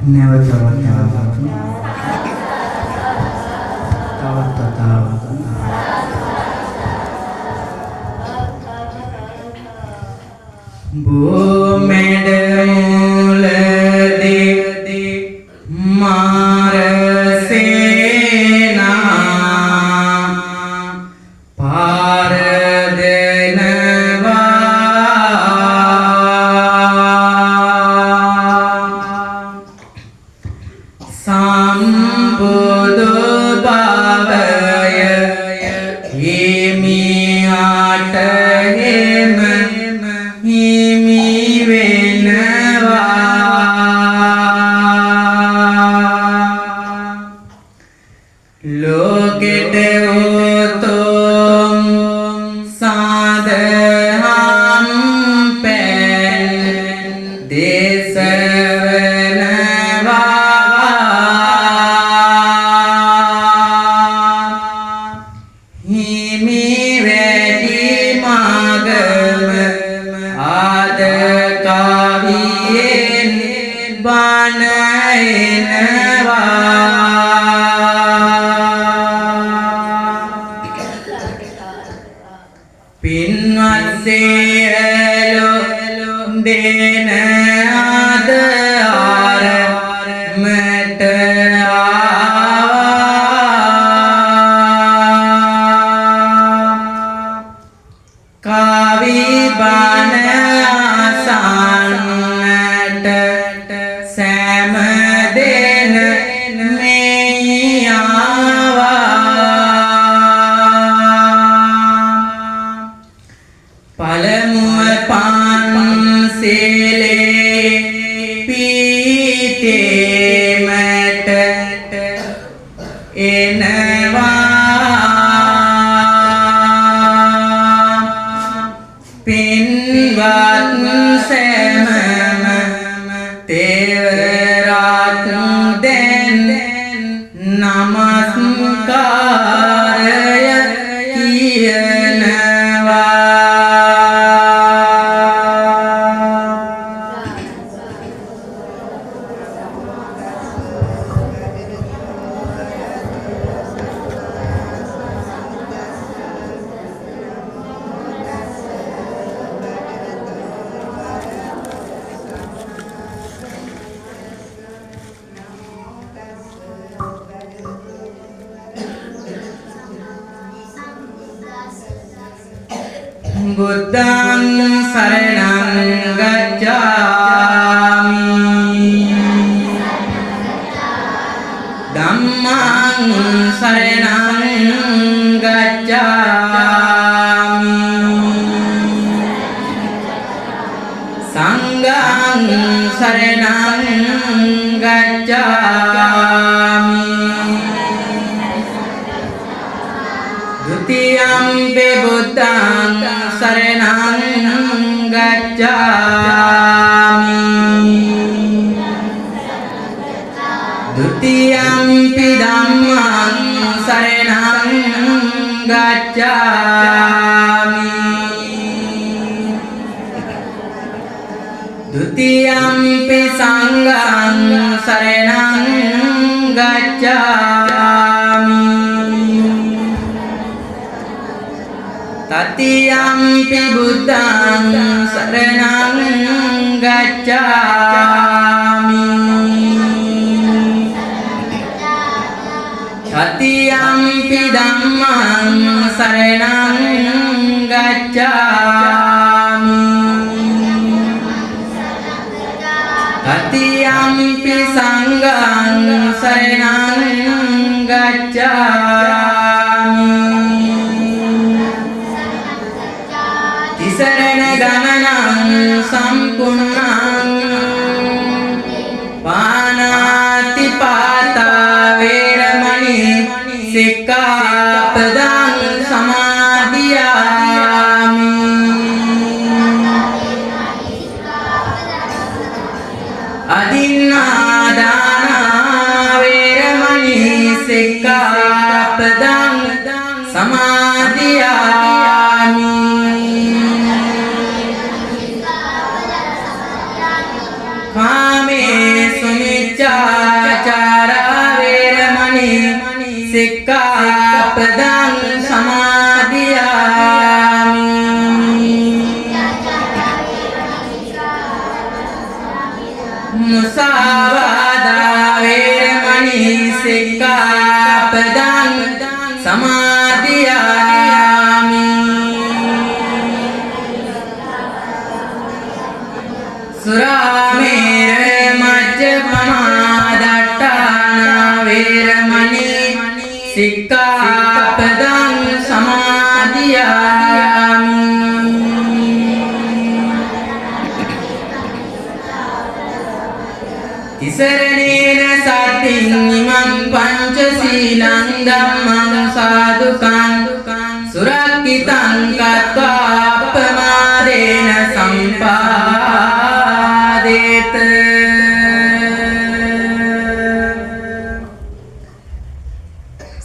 නැවත තවත් බොමෙඩ මුලදී මාරසේනා පාර දෙනවා සම්බුදු බවය හිමියාට හිම හිමි වෙනවා ලෝකෙට උතුම් සාදහම් පෙන් දේශවනවා හිමි වැඩි මාගම ආද කවියෙන් බණ එනවා පින්වත් සියලු දෙන ආදරමට කවි බණ අසන්නට සෑම දෙන මෙහි ආවා පළමුව පන්සිලේ පීතේමට එනවා පින්වත් සෑමම තෙවරක් දැන් නමස්කාරය කියනවා බුද්ධං සරණං ගච්ඡාමි ධම්මං සරණං ගච්ඡාමි සංඝං සරණං ගච්ඡාමි द्वितीयम्पि बुद्धं शरणं गच्छामि द्वितीयम्पि धम्मं शरणं गच्छामि द्वितीयम्पि संघं शरणं गच्छामि ततियम्पि बुद्धं शरणं गच्छामि ततियम्पि धम्मं शरणं गच्छामि ततियम्पि संघं शरणं गच्छामि तिसरण गमनं सम्पूर्णं पानातिपाता वेरमणि सिक्खापदं समादियामि अदिन्नादाना वेरमणि सिक्खापदं समादियामि कामे सुमिच्छ මිච්ඡාචාරා වේරමණී සික්ඛාපදං සමාදියාමි මුසාවාදා වේරමණී සික්ඛාපදං සමාදියාමි සුරාමේර මජ්ජපමාදට්ඨානා වේරමණී සික්ඛාපදං සමාදියාමි තිසරණේන සතින් ඉමං පංචශීලං ධම්මං සාදුකං සුරක්ඛිතං කତ୍වා අප්පමාදේන සම්පාදේත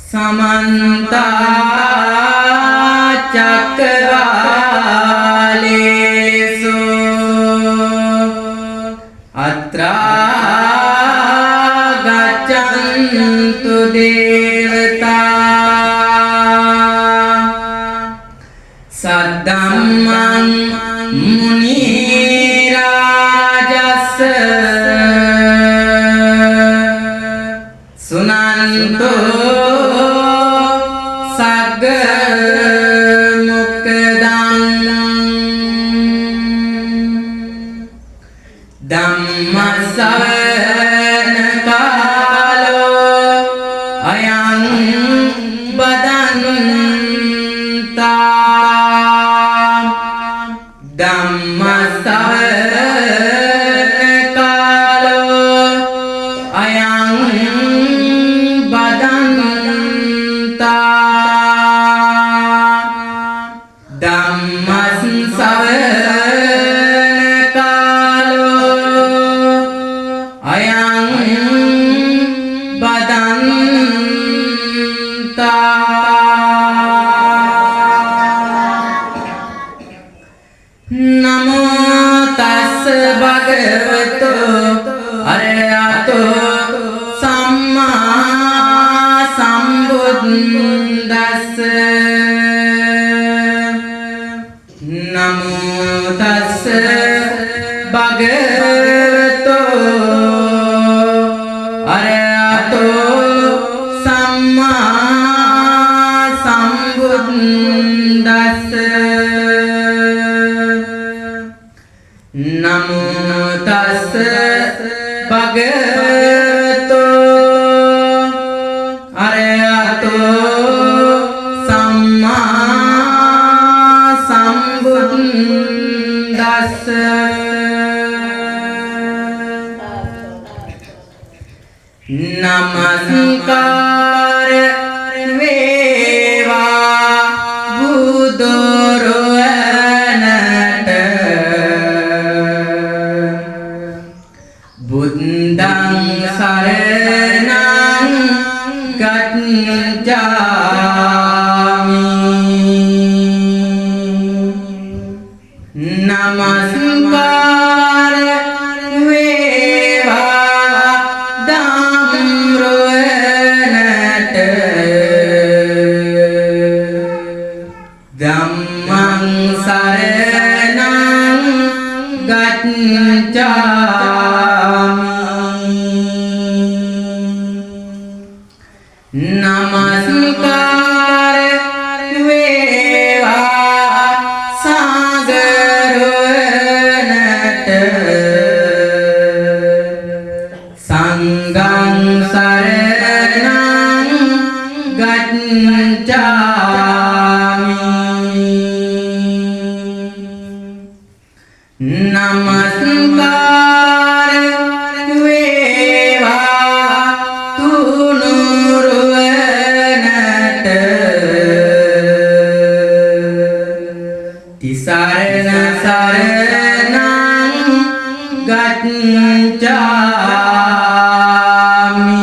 समन्त चक्रवालेषु अत्रा गच्छन्तु देवता सद्धम्मं मुनिराजस् सुनन्तु ධම්මස්සවන කාලෝ අයං බදන්තා ධම්මස්සවන කාලෝ අයං බදන්තා භගවතු අරහතෝ සම්මා සම්බුද්දස්ස නමෝ තස්ස භගවතු අරහතෝ සම්මා සම්බුද්දස්ස නමෝ තස්ස භගවතු අරහතෝ සම්මා සම්බුද්දස්ස නමස්කාර වේවා බුදුරවණට බුද්ධං සරණං ගච්ඡාමි නමස්කාර වේවා ධම්මරවණට ධම්මං සරණං ගච්ඡාමි නමස්කාර වේවා සාගරවණට සංඝං සරණං ගච්ඡාමි නමස්කාර වේවා තුනුරුවනට තිසරණ සරණං ගච්ඡාමි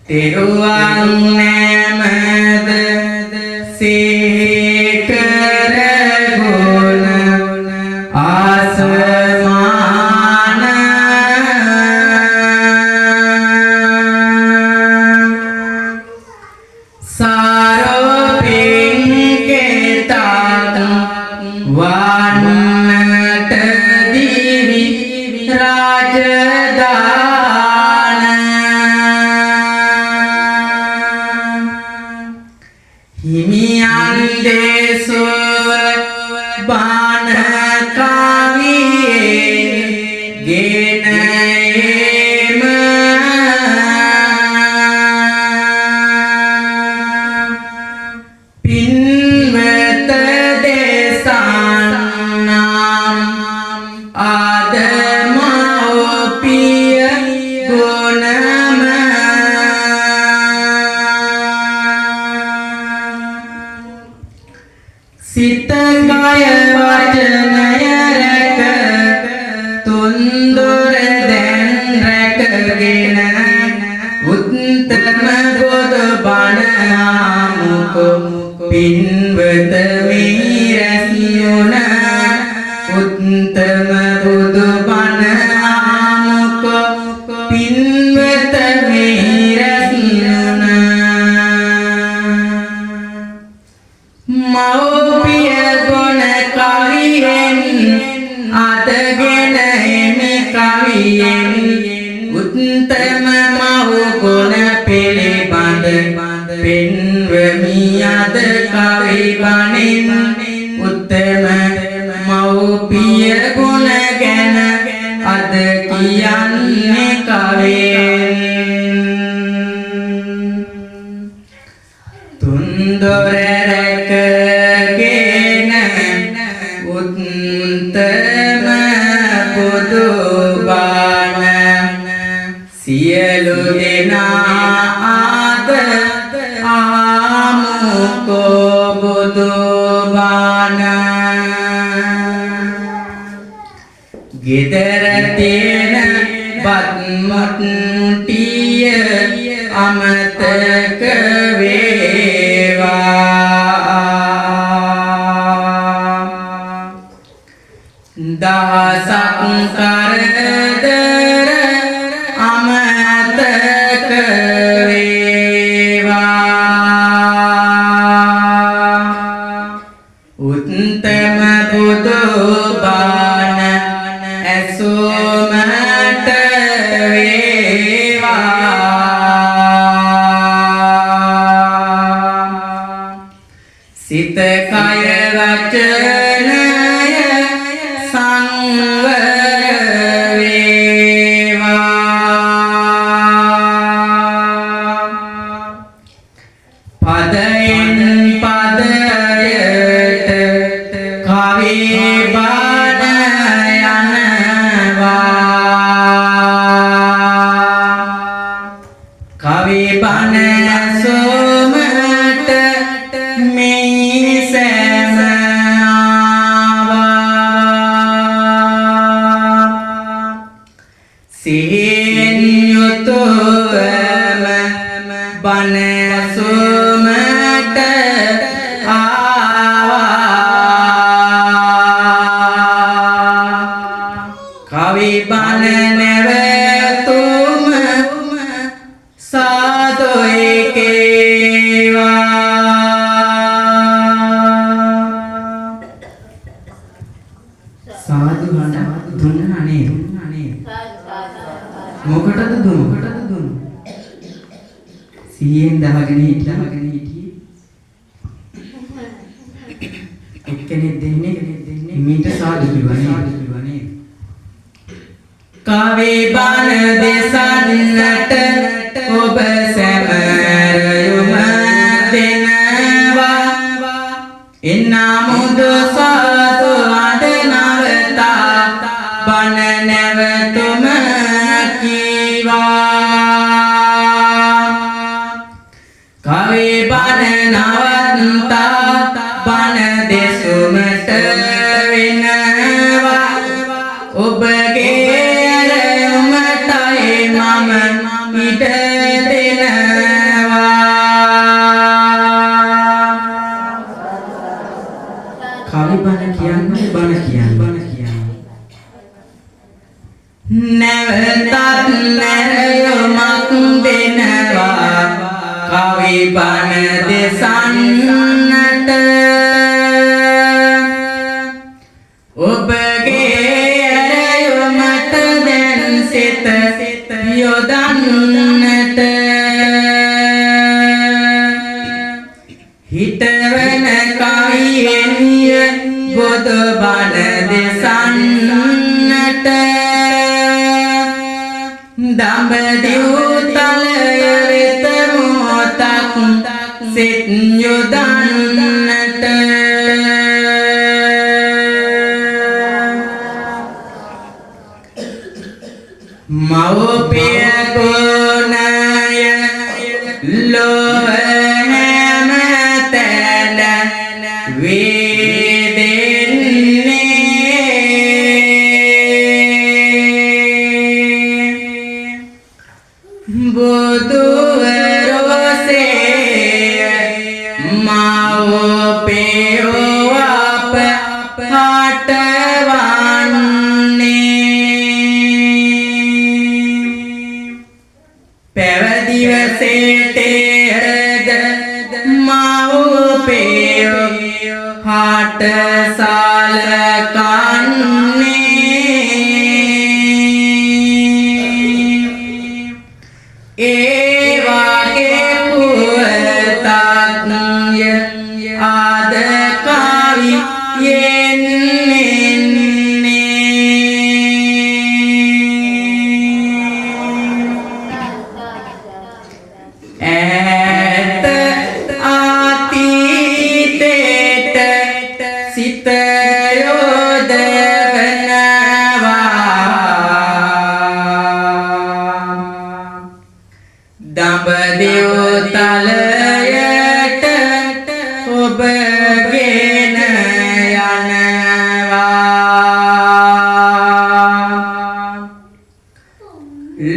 තෙරුවන් නැමද සීකර ගුණ වන්නට දිවි රාජදාන හිමියන් දේසෝ බාන කවියේ ගෙන එම පින්වත දේසානම් ආදමෝපිය ගුණම සිත කය වචනය රැක තුන්දොර දැන් රැකගෙන උත්තම බුදු බණ ආමුකු පින්වත මේ රැසියුණ උත්තම බුදු බණ ආමුකු පින්වත මේ රැසියුණ මෞපිය ගුණ කවියෙන් අතගෙන එමි කවියෙන් උත්තම මහු ගුණ පිළිබඳ පෙන්වමි අද කවි බණින් උත්තම මෞපිය ගුණ ගැන අද කියන්නේ කවියෙන් තුන්දොර රැකගෙන උත්තම බුදු බණ සියලු දෙනා ආද ආමුකෝ බුදු බණ ගෙදර තියෙන බත් මුට්ටිය අමතක වේවා දහසක් කරදර අමතක වේවා උත්තම බුදු බණ ඇසුමට වේවා සිත කය වචනය සංවර වේවා පදයෙන් පදයට කවි බණ යනවා කවි බණ සෝමට මේ සෑම ආවා සිහින් යුතුවම බණ සෝමට ආවා කවි බණ නැවතුම සාදු ඒකේවා සාදු හඬ දුන්නා නේද මොකටද දුන්නු සීයෙන් දහගෙන හිටියේ එක්කෙනෙක් දෙන්නේ මීට සාදු කිව්වනේ කවි බණ දෙසන්නට ඔබ සැමරයුම දෙනවා එනමුදු සාදු අඩ නවතා බණ නැවතුම කීවා කවි බණ නවතා බණ දෙසුමට වෙනවා ඔබගේ ඇරයුමටයි මම ඉඩ දෙනවා කවි බණ කියන්නේ නැවතත් නැරයුමක් දෙනවා කවි බණ දෙසන්නට සිත යොදන්නට හිතවන කවියෙන් බුදු බණ දෙසන්නට දඹදිව් තලය වෙත මොහොතක් සිත යොදන්නට මව්පිය ගුණය ලොව හැම තැන වේදෙන්නේ බුදුවරෝසේ මව්පියෝ අප පැවදිවසේටද මව්පියෝ හට සලකන්නේ ඒ වාගේ පුවතක් ආද කවියෙන් ඈත අතීතයට සිත යොදවනවා දඹදිව් තලයට ඔබගෙන යනවා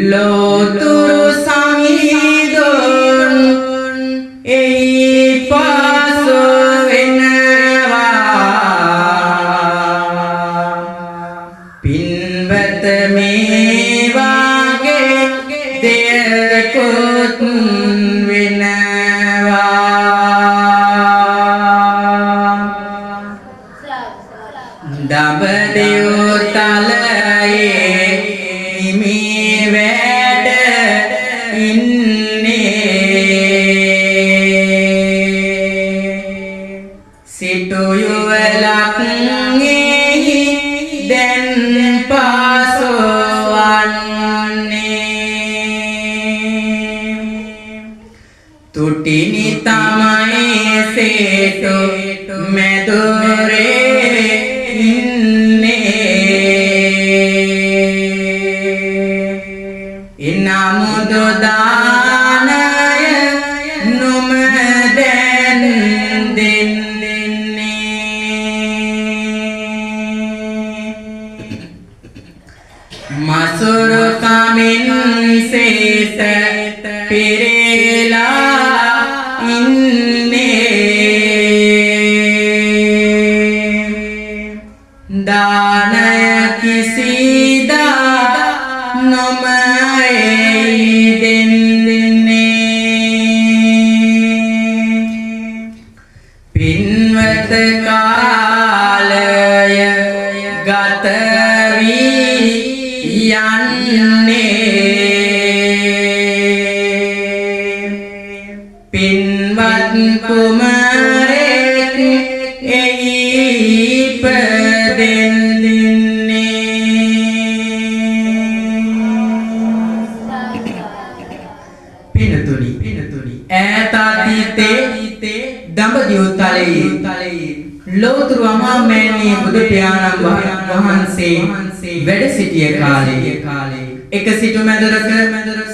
ලෝතුරු සමිඳුන් එයි පසු වෙනවා පින්වත මේ වාගේ දෙයකුත් වෙනවා දඹදිව් තලයේ හිමි වැඩ ඉන්නේ සිටු යුවලක් එහි දැන් පසුවන්නේ තුටිනි තමයි සිටු මැදුරේ ඉන්නේ ඉනමුදු දානය නුම දැන් දෙන්නේ මසුරු කමින් සිත පිරේලා ඉන්නේ දානය කිසිදා නොමයි දෙන්නේ පින්වත කාලය ගත වී යන්නේ පින්වත් කුමරෙක් එයි ඉපදෙන්නේ පිනතුනි ඈත අතීතේ දඹදිව් තලයේ ලෝතුරු අමාමෑණී බුදු පියාණන් වහන්සේ වැඩ සිටිය කාලේ එක සිටු මැදුරක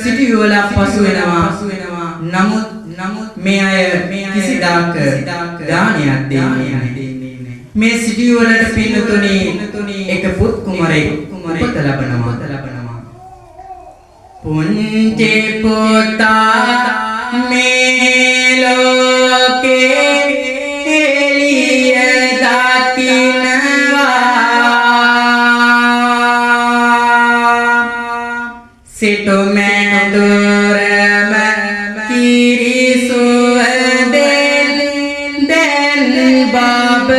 සිටු යුවලක් පසු වෙනවා නමුත් මේ අය කිසිදාක දානයක් දෙන්නේ නැහැ මේ සිටු යුවලට පින්නතුනි එක පුත් කුමරෙක් උපත ලබනවා පුංචි පුතා මේ ලෝකේ එළිය දකින්නවා සිටු මැදුරම කිරිසුවඳෙන් දැන් බබලනවා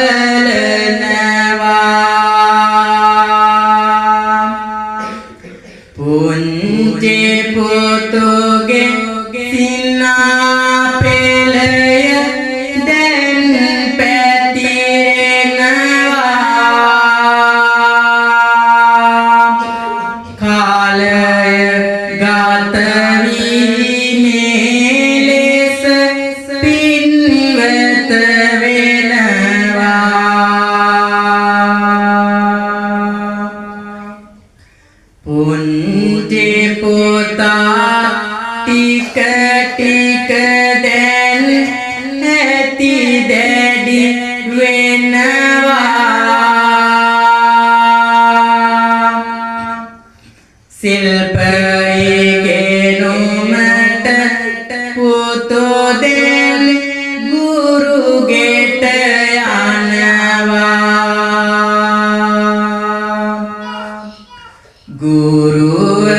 පුංචි සිල්පයේ නුමට පුතු දෙන ගුරු ගෙට යනවා ගුරුවර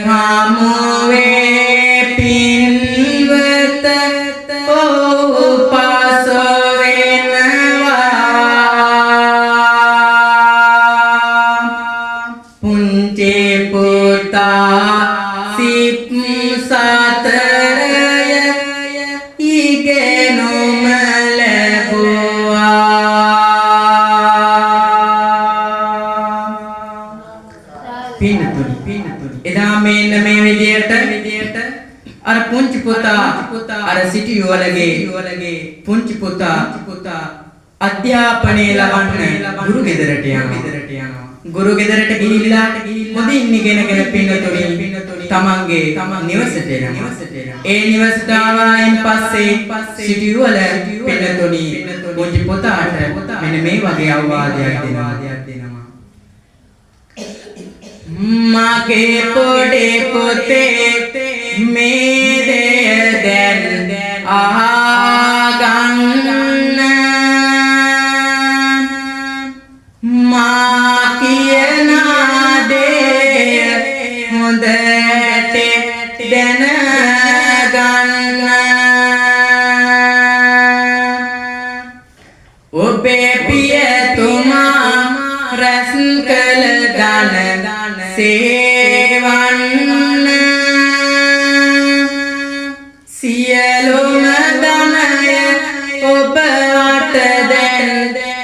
හමුවේ පින්වත උපස වෙනවා පුංචි පුතා සිප් සතරය ඉගෙනුම ලැබුවා පින්තුනි එදා මෙන්න මේ විදියට අර පුංචි පුතා අර සිටි යුවලගේ පුංචි පුතා අධ්‍යාපනය ලබන්න ගුරු ගෙදරට යනවා ගුරු ගෙදරට ගිහිල්ලා හොඳින් ඉගෙනගෙන පින්තුනි තමන්ගේ නිවසට එනවා ඒ නිවසට ආවයින් පස්සේ සිටි යුවල පින්තුනි පුංචි පුතාට මෙන්න මේ වගේ අවවාදයක් දෙනවා මගේ පොඩි පුතේ මේ දෙය දැන් අහගන්න මා කියන දේ හොඳට දැනගන්න ඔබේ පියතුමා රැස් කළ ධන සේවන්න සියලුම ධනය ඔබට දැන්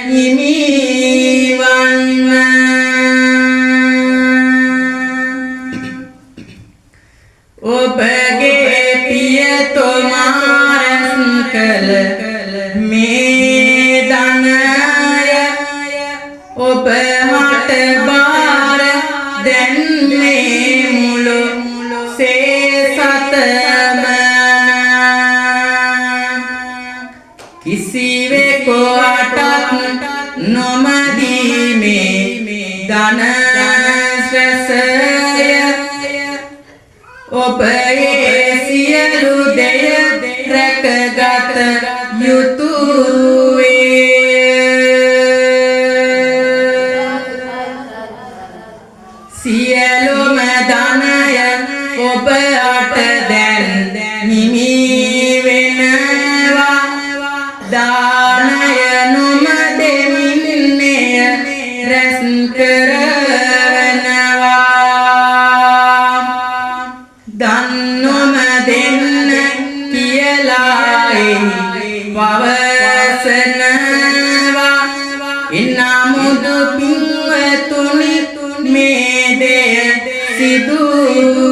හිමිවන්න ඔබගේ පියතුමා රැස් කළ මේ ධනය ඔබ හට බාර දැන් මේ මුළු සේසතම කිසිවෙකුටත් නොමදී මේ ධන රැසය ඔබ ඒ සියලු දෙය රැකගත යුතුය සියලුම ධනය ඔබට දැන් හිමි වෙනවා දානය නොම දෙමින්නේ රැස් කරනවා දන් නොම දෙන්න කියලා පවසනවා ඉන්නමුදු පින්වතුනි මේ දෙය සිදු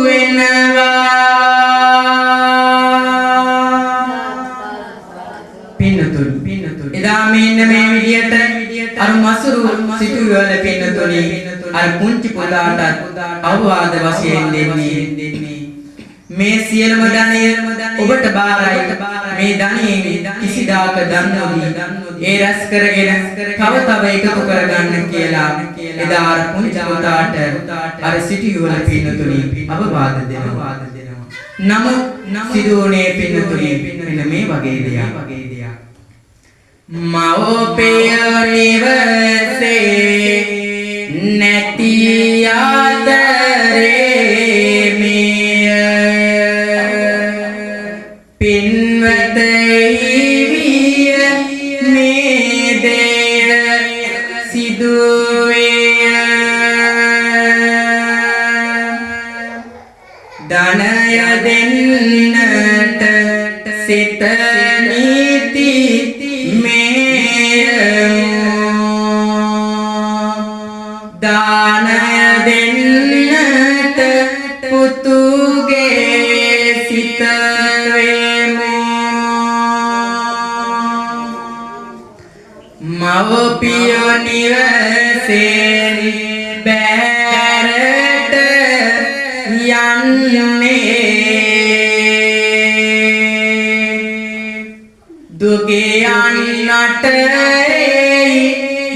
වෙනවා පින්නතුනි එදා මෙන්න මේ විදියට අර මසුරු සිටුවල පින්නතුනි අර පුංචි පුතාට අවවාද වශයෙන් දෙන්නේ මේ සියලුම ධනය ඔබට බාරයි මේ ධනෙන් කිසිදාක දන් නොදී ඒ රැස් කරගෙන තව එකතු කරගන්න කියලා එදා අර පුංචි පුතාට අර සිටියුවල පින්නතුනි අවවාද දෙනවා නමුත් සිදුවුනේ පින්නතුනි මෙන්න මේ වගේ දෙයක් මව්පිය නිවසේ නැති ආදරේ මිය පින්වතේ විය මේ දෙය සිදුවේ ධනය දෙන්නට සිත නීති දානය දෙන්නට පුතුගේ සිත වේමු මව්පිය නිවසෙන් බැහැරට යන්නේ දුකේ යන්න නටේ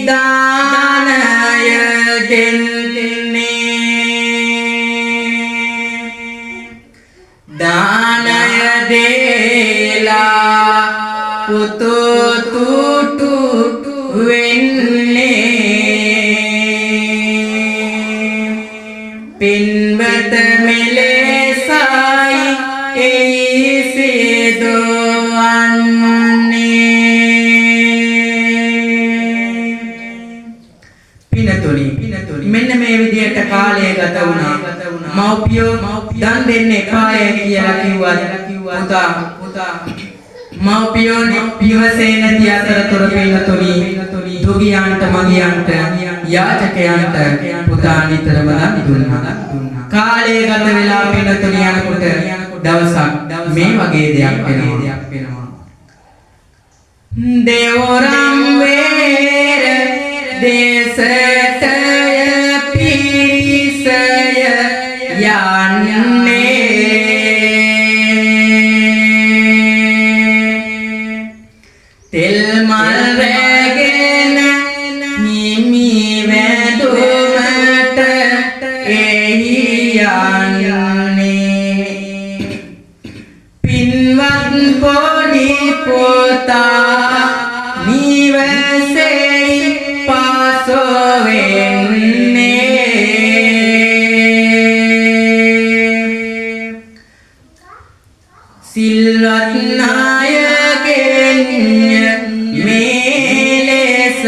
දානය දෙන්නේ දානය දේලා පුතු තුටු වෙන්නේ පින්වත මෙලෙසයි එයි සිදුවන්නේ පිනතුනි මෙන්න මේ විදියට කාලය ගත වුණා මව්පියෝ දන් දෙන්න එපාය කියලා කිව්වා පුතා මව්පියෝ පියවසේ නැති අතරතුර පිනතුනි දුගියන්ට මගියන්ට යාචකයන්ට පුතා නිතරම දන් දුන්නා කාලය ගත වෙලා පිනතුනි යනකොට දවසක් මේ වගේ දෙයක් වෙනවා දෙවරම් වේර දේශටය පිරිසය යන්නේ තෙල් මල් රැගෙන නිමි වැඳුමට එහි යන්නේ පින්වත් පොඩි පුතා නිවසේ පාසෝ වෙන්නේ සිල්වත් නායකෙන් මේ ලෙස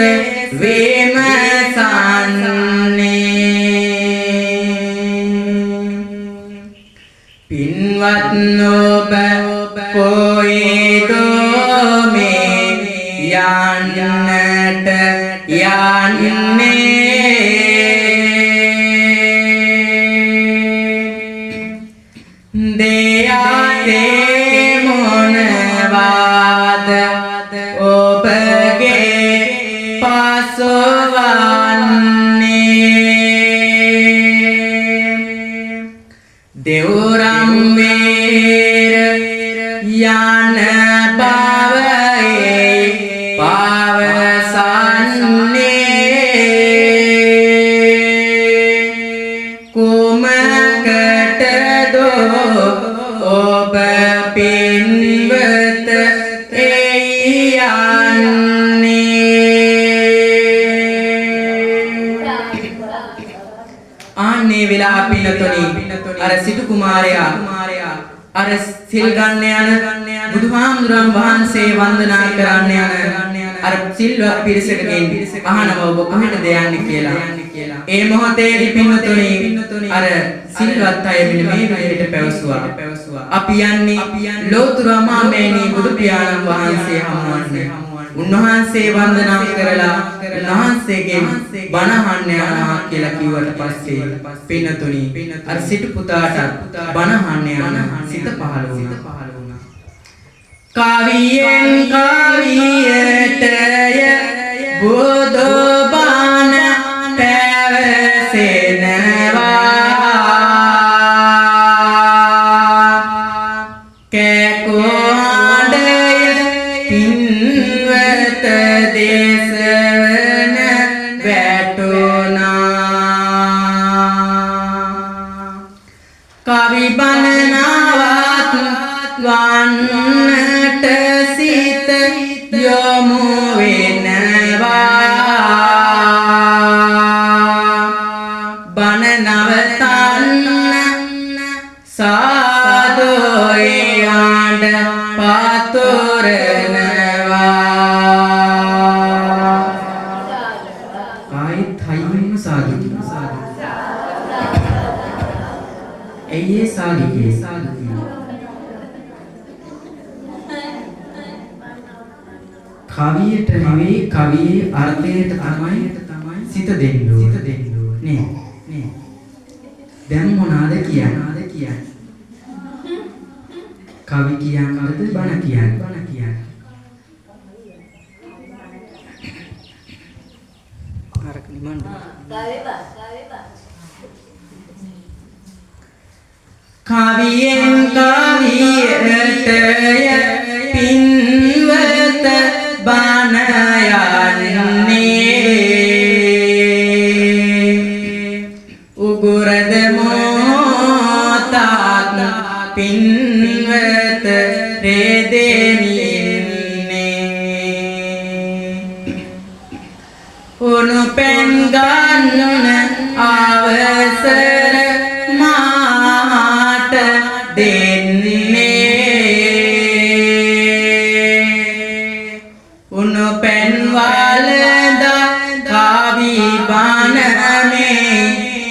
විමසන්නේ පින්වත් ඔබ කොයිදෝ මේ යන්නට යන්නේ දෙයතේ මොනවාද ඔබගේ පසවන්නේ දෙවරම් වේර යන බවයි පවසන්නේ කුමකටදෝ ඔබ පින්වත එයි යන්නේ ආන්නේ වෙලා පිනතුනි අර සිටු කුමාරයා අර සිල් ගන්න යන බුදුහාමුදුරන් වහන්සේ වන්දනා කරන්න යන අර සිල්වත් පිරිසකගෙන් අහනවා ඔබ කොහෙටද යන්නේ කියලා. ඒ මොහොතේදී පින්තුනි අර සිල්වත් අය මෙන්න මේ විදිහට පැවසුවා. අපි යන්නේ ලෝතර මාමේනී බුදු පියාණන් වහන්සේ හමුවන්නේ. උන්වහන්සේ වන්දනා කරලා උන්වහන්සේගෙන් බණ අහන්න යනවා කියලා කිව්වට පස්සේ පින්තුනි අර සිටු පුතාට බණ අහන්න යන සිත පහළ වුණා. කවියෙන් කවියටය බුදු බණ පැවසෙනවා කැකුඩය පින්වත දේශන වැටුණා කවි බණනාවත් වන්නට සිත යොමු වෙනවා බණ නවතන්න සාදෝයන්ඩ පතුරනවා ආයිත් හයියෙන්ම සාදු එයේ සාදුගේ කවියට නෙවෙයි කවියේ අර්ථයට තමයි සිත දෙන්න නේ දැන් මොනවාද කියන්නේ කවි කියනවාද බණ කියන්නේ අරක නිමන්න කවියෙන් කවියටය පින්වත බණ උණු පෙන් ගන්න අවසර මාට දෙන්නේ උණු පෙන් වලදා කවි බණනේ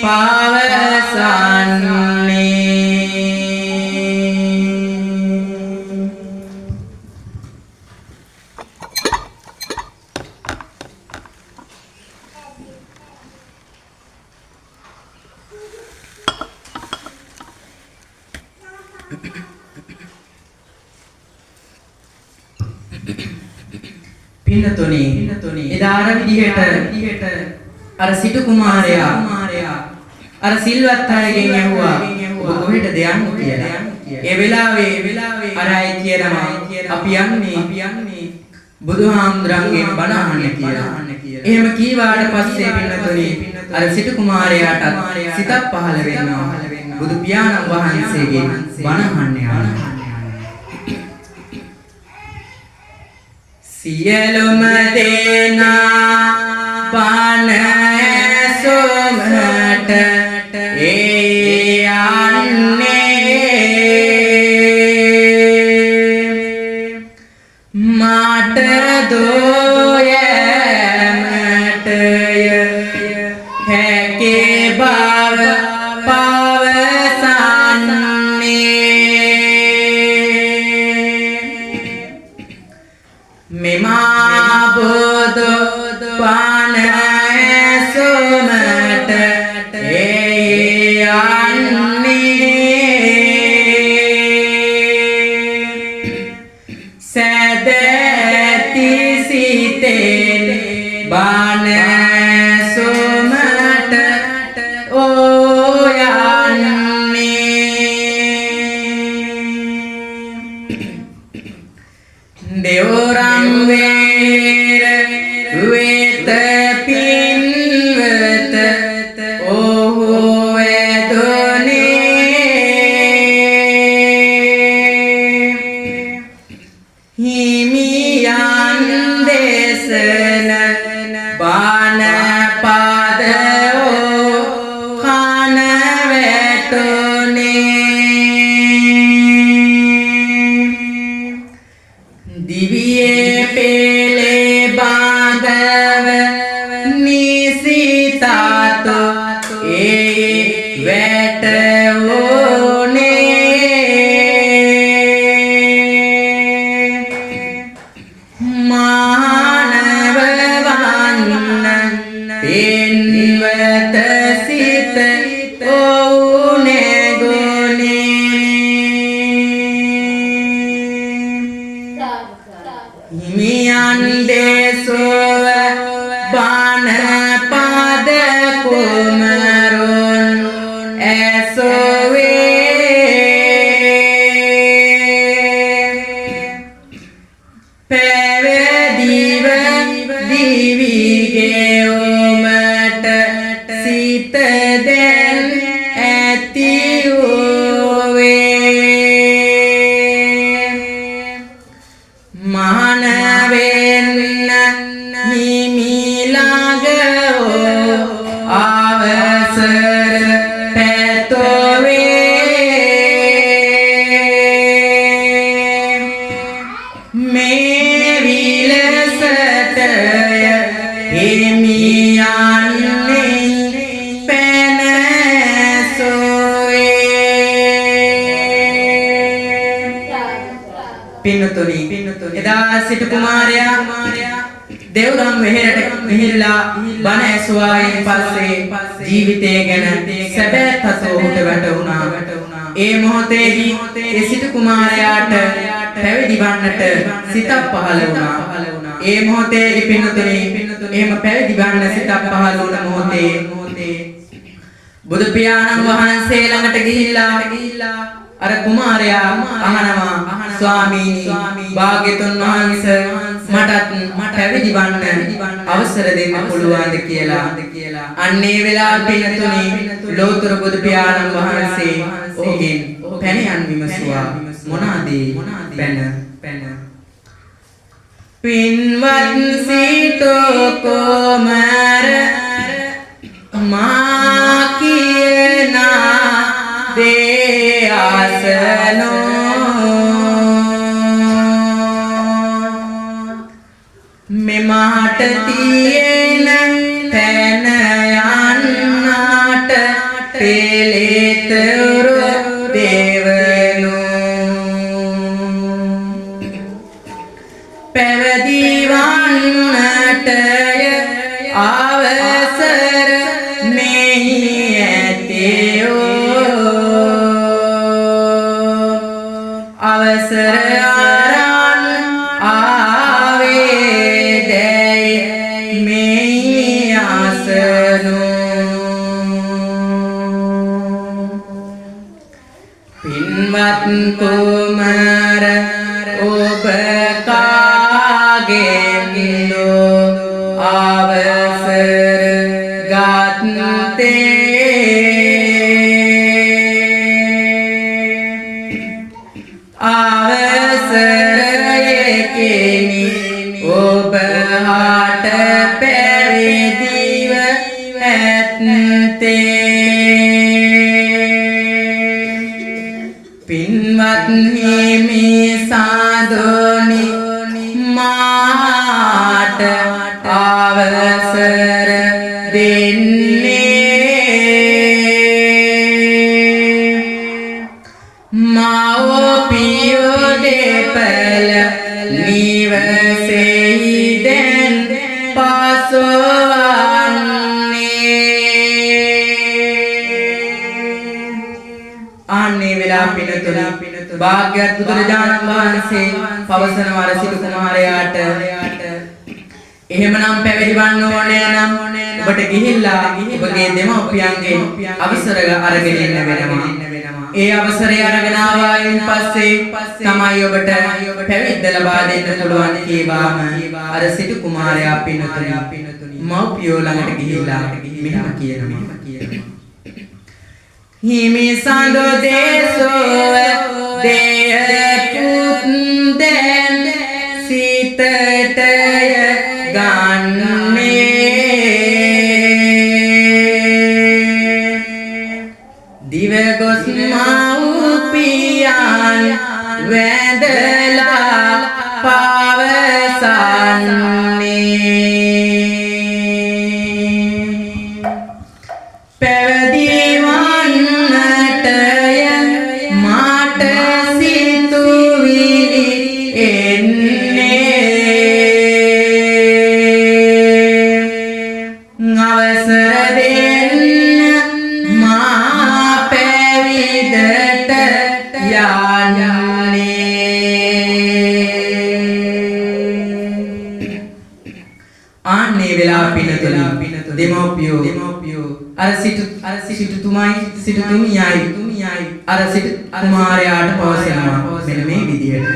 පවසන්නේ පින්නතුනි එදා අර විදිහට අර සිටු කුමාරයා අර සිල්වත් අයගෙන් ඇහුවා ඔබ කොහෙටද යන්නේ කියලා. ඒ වෙලාවේ අර අය කියනවා අපි යන්නේ බුදුහාමුදුරන්ගෙන් බණ අහන්න කියලා. එහෙම කීවාට පස්සේ පින්නතුනි අර සිටු කුමාරයාට සිතක් පහළ වෙනවා. බුදු පියාණන් වහන්සේගෙන් බණ අහන්න යනවා. සියලුම දෙනා බණ ඇසුමට යන්නේ මට දෝයමටය හැකේ බව මෙමා බුදු බණ ඇසුමට යන්නේ සැදැති සිතෙන් බණ ඇසුමට යන්නේ දෙවරම් වේර වේත පින්වත ඔහු වේදනේ හිමියන් දේශන බණ පදෝ කන වැටුනේ දිවියේ පෙළේ බාඳව නිසිතාතු ඒ වැටෝනේ මානව වන්න පෙන්වත සිත ඕනේ හිමියන් දේසොව බණ පද කුමරුන් ඇසොවේ පැවැදිව දිවිගේ උමට සිත දැන් ඇති වූවේ මහනවෙන්න හිමිළඟ අවසර පැතොවේ මේ විලසටය හිමියන්නේ පැන ඇසොවේ පින්නතුනි එදා සිටු කුමාරයා දෙව්රම් වෙහෙරට මෙහිලා බණ ඇසුවායින් පස්සේ ජීවිතය ගැන සැබෑ තත්ත්වය ඔහුට වැටහුණා. ඒ මොහොතේදී ඒ සිටු කුමාරයාට පැවිදි වන්නට සිතක් පහළ වුණා. ඒ මොහොතේදී පින්නතුනි එහෙම පැවිදි වන්න සිතක් පහළ වුණ මොහොතේ බුදු පියාණන් වහන්සේ ළඟට ගිහිල්ලා අර කුමාරයා අහනවා ස්වාමීනි භාග්‍යතුන් වහන්සේ මටත් පැවිදි වන්න අවසර දෙන්න පුළුවන්ද කියලා. අන්නේ වෙලාවට පින්නතුනි ලෝතර බුදු පියාණන් වහන්සේ ඔහුගෙන් පැනයන් විමසුවා. මොනවාද පැන? පින්වත් සිටු කුමර මා කියනා දේ අසනෝ මෙමහට තියෙන පැන යන්නට පෙළෙතරු දේවනෝ පැවදිවන්නටය අවසර මෙහි ඇතයෝ අවසර අරන් ආවේදැයි මෙහි අසනෝ පින්වත් කුමර ඔබ කාගෙන්දෝ අවසර ගත්තේ අවසරයකිනි ඔබ හට පැවිදිව ඇත්තේ පින්වත් හිමි සාදෝනි මාට අවසර දෙන්නේ මව්පියෝ දෙපළ නිවසෙහි දැන් පසුවන්නේ අනේ වෙලා පිනතුනි භාග්‍යවත් බුදුරජාණන් වහන්සේ පවසනවර සිටු කුමාරයාට එහෙමනම් පැවිදිවන්න ඕනේ නම් ඔබට ගිහිල්ලා ඔබගේ දෙමව්පියන්ගෙන් අවසර අරගෙන එන්න වෙනවා. ඒ අවසරය අරගෙන ආවයින් පස්සේ තමයි ඔබට පැවිද්ද ලබා දෙන්න පුළුවන් කීවාම අර සිටු කුමාරයා පිනතුනි මව්පියෝ ළඟට ගිහිල්ලා මෙහෙම කියනවා. හිමි සඳ දේසෝ දේහ පුත්දෙන් සිතටය ගන්නේ දිවගොස් මව්පියන් වැඳලා පවසන්නේ පැවිදිවන්නටය මාට සිතුවිලි එන්නේ අවසර දෙන්න මා පැවිදට යන්නේ ආන්නේ වෙලා පිනතුනි දෙමව්පියෝ අර සිටුතුමියයි අර සිටු කුමාරයාට පවසනවා මෙන්න මේ විදියට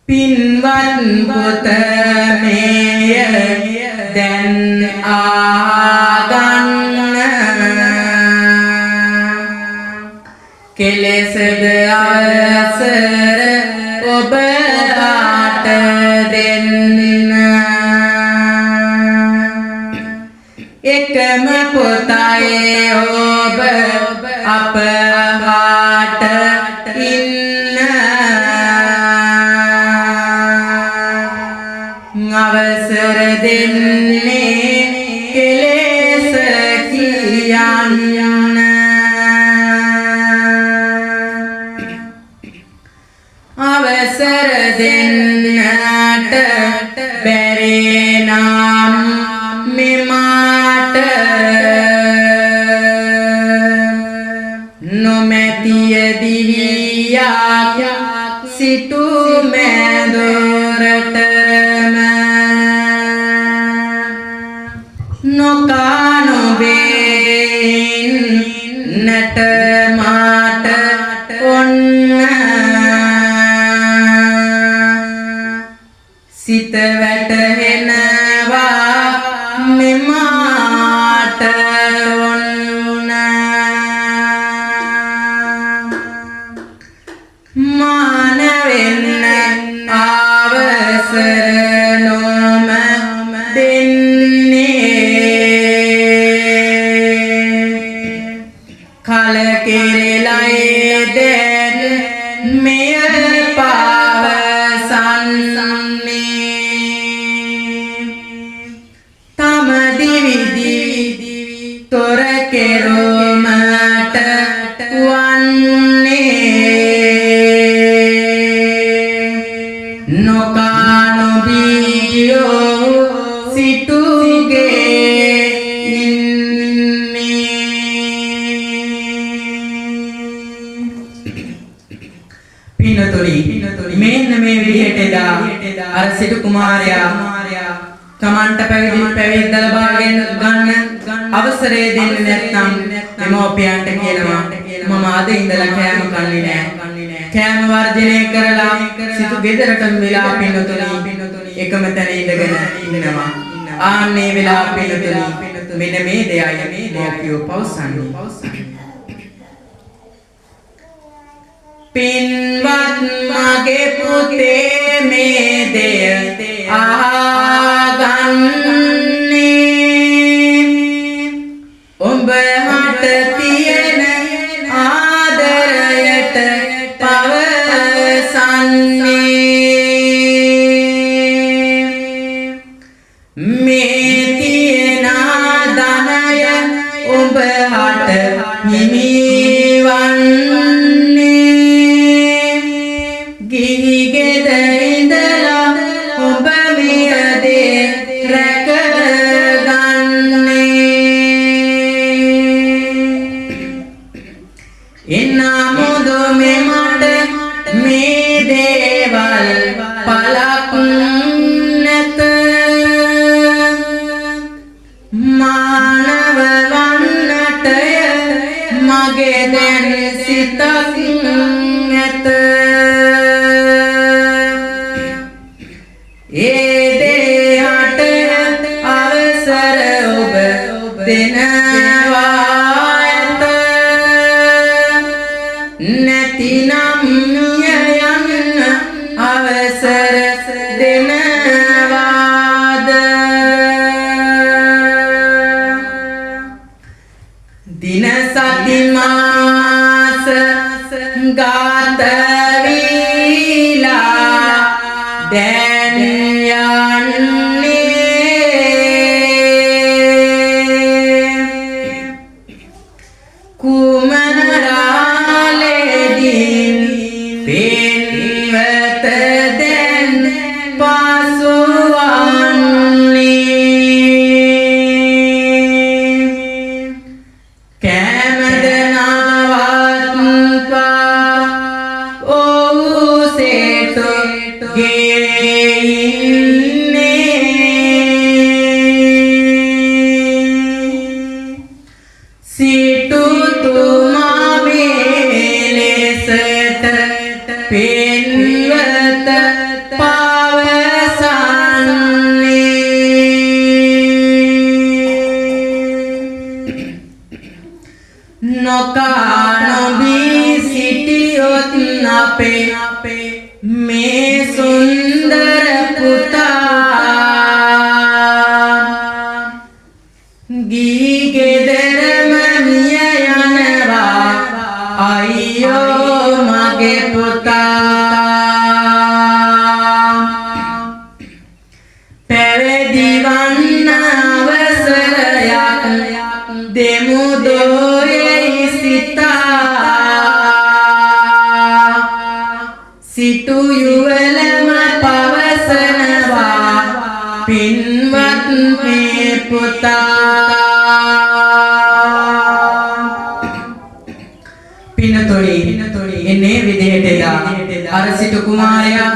පින්වත් පුත මෙය දැන් ආගන්න කෙලෙසද අවසර ඔබට දෙන්න එකම පුතයි ඔබ අපහාට ඉන්න අවසර දෙන්නේ කෙලෙස කියන්න අවසර දෙන්නට බැරි නම් මෙමාට නොමැතිය දිවියක් සිටු මැදොරටම නොකානොබෙන් නට මාට ඔන්න සිත වැටහෙනවා මෙමාට ඔන්න මාන වෙන්න අවසර කෙරුමට වන්නේ නොකානොබියෝ සිටුගේ පින්නතුනි මෙන්න මේ විදිහට එදා අර සිටු කුමාරයා තමන්ට පැවිද්ද ලබාගෙන ගන්න අවසරය දෙන්නේ නැත්නම් දෙමෝපියන්ට කියනවා මම අද ඉඳලා කෑම කන්නේ නැහැ. කෑම වර්ජනය කරලා සිටු ගෙදරටම වෙලා පින්නතුනි එකම තැන ඉඳගෙන ඉන්නවා. ආන්නේ වෙලා පින්නතුනි මෙන්න මේ දෙයයි මෝපියෝ පවසන්නේ. පින්වත් මගේ පුතේ මේ දෙය අහගන්නේ ඔබ හට තියෙන ආදරයට පවසන්නේ මේ තියෙන ධනය ඔබ හට හිමිවන්නේ ගිහි ගෙදර ඉඳලා ඔබ මියදේ රැකගන්නේ එනමුද මෙමට මේ දේවල් පලක් නැත මානව වන්නටය මගේ දැන සිතක් නැත ඒ දේහට අවසර ඔබ දෙනවා ඇත නැතිනම් යන්න අවසර දෙනවාද දින සති මාස ගත වීලා දැන් කුමරාලෙදින් පින්වත දැන් පසුවන්නේ කැමද නවත්වා ඔහු සේතු සිටුතුමා මේ ලෙසට පින්වත පවසන්නේ නොකානොබී සිටියොත් අපේ මේ සුන්දර පුතා ගිහි ගෙදරම මිය යනවා අයියෝ මගේ පුතා පැවිදි වන්න අවසරයක් දෙමු දෝයයි සිතා සිටු යුවලම පවසනවා පින්වත් මේ පුතා පින්නතොනි එන්නේ විදිහට එදා අර සිටු කුමාරයා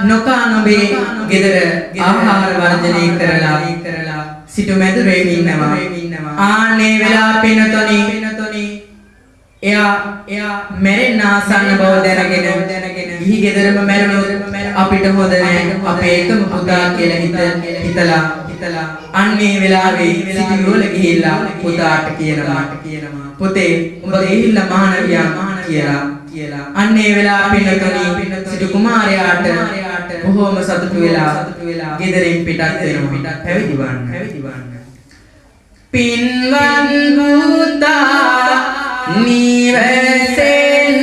නොකානොබේ ගෙදර ආහාර වර්ජනය කරලා සිටු මැදුරේ ඉන්නවා ආන්නේ වෙලා පින්නතොනි එයා මැරෙන්න ආසන්න බව දැනගෙන ගිහි ගෙදරම මැරුණොත් අපිට හොඳ නෑ අපේ එකම පුතා කියලා හිතලා අන්නේ වෙලාවේ සිටු යෝල ගිහිල්ලා පුතාට කියනවා පුතේ උඹ ගිහිල්ලා මහානවියා කියලා අන්නේ වෙලාව පින්නතුනි සිටු කුමාරයාට බොහෝම සතුටු වෙලා ගෙදරින් පිටත් වෙනවා පැවිදි වන්න පින්වත් පුතා නිවසෙන්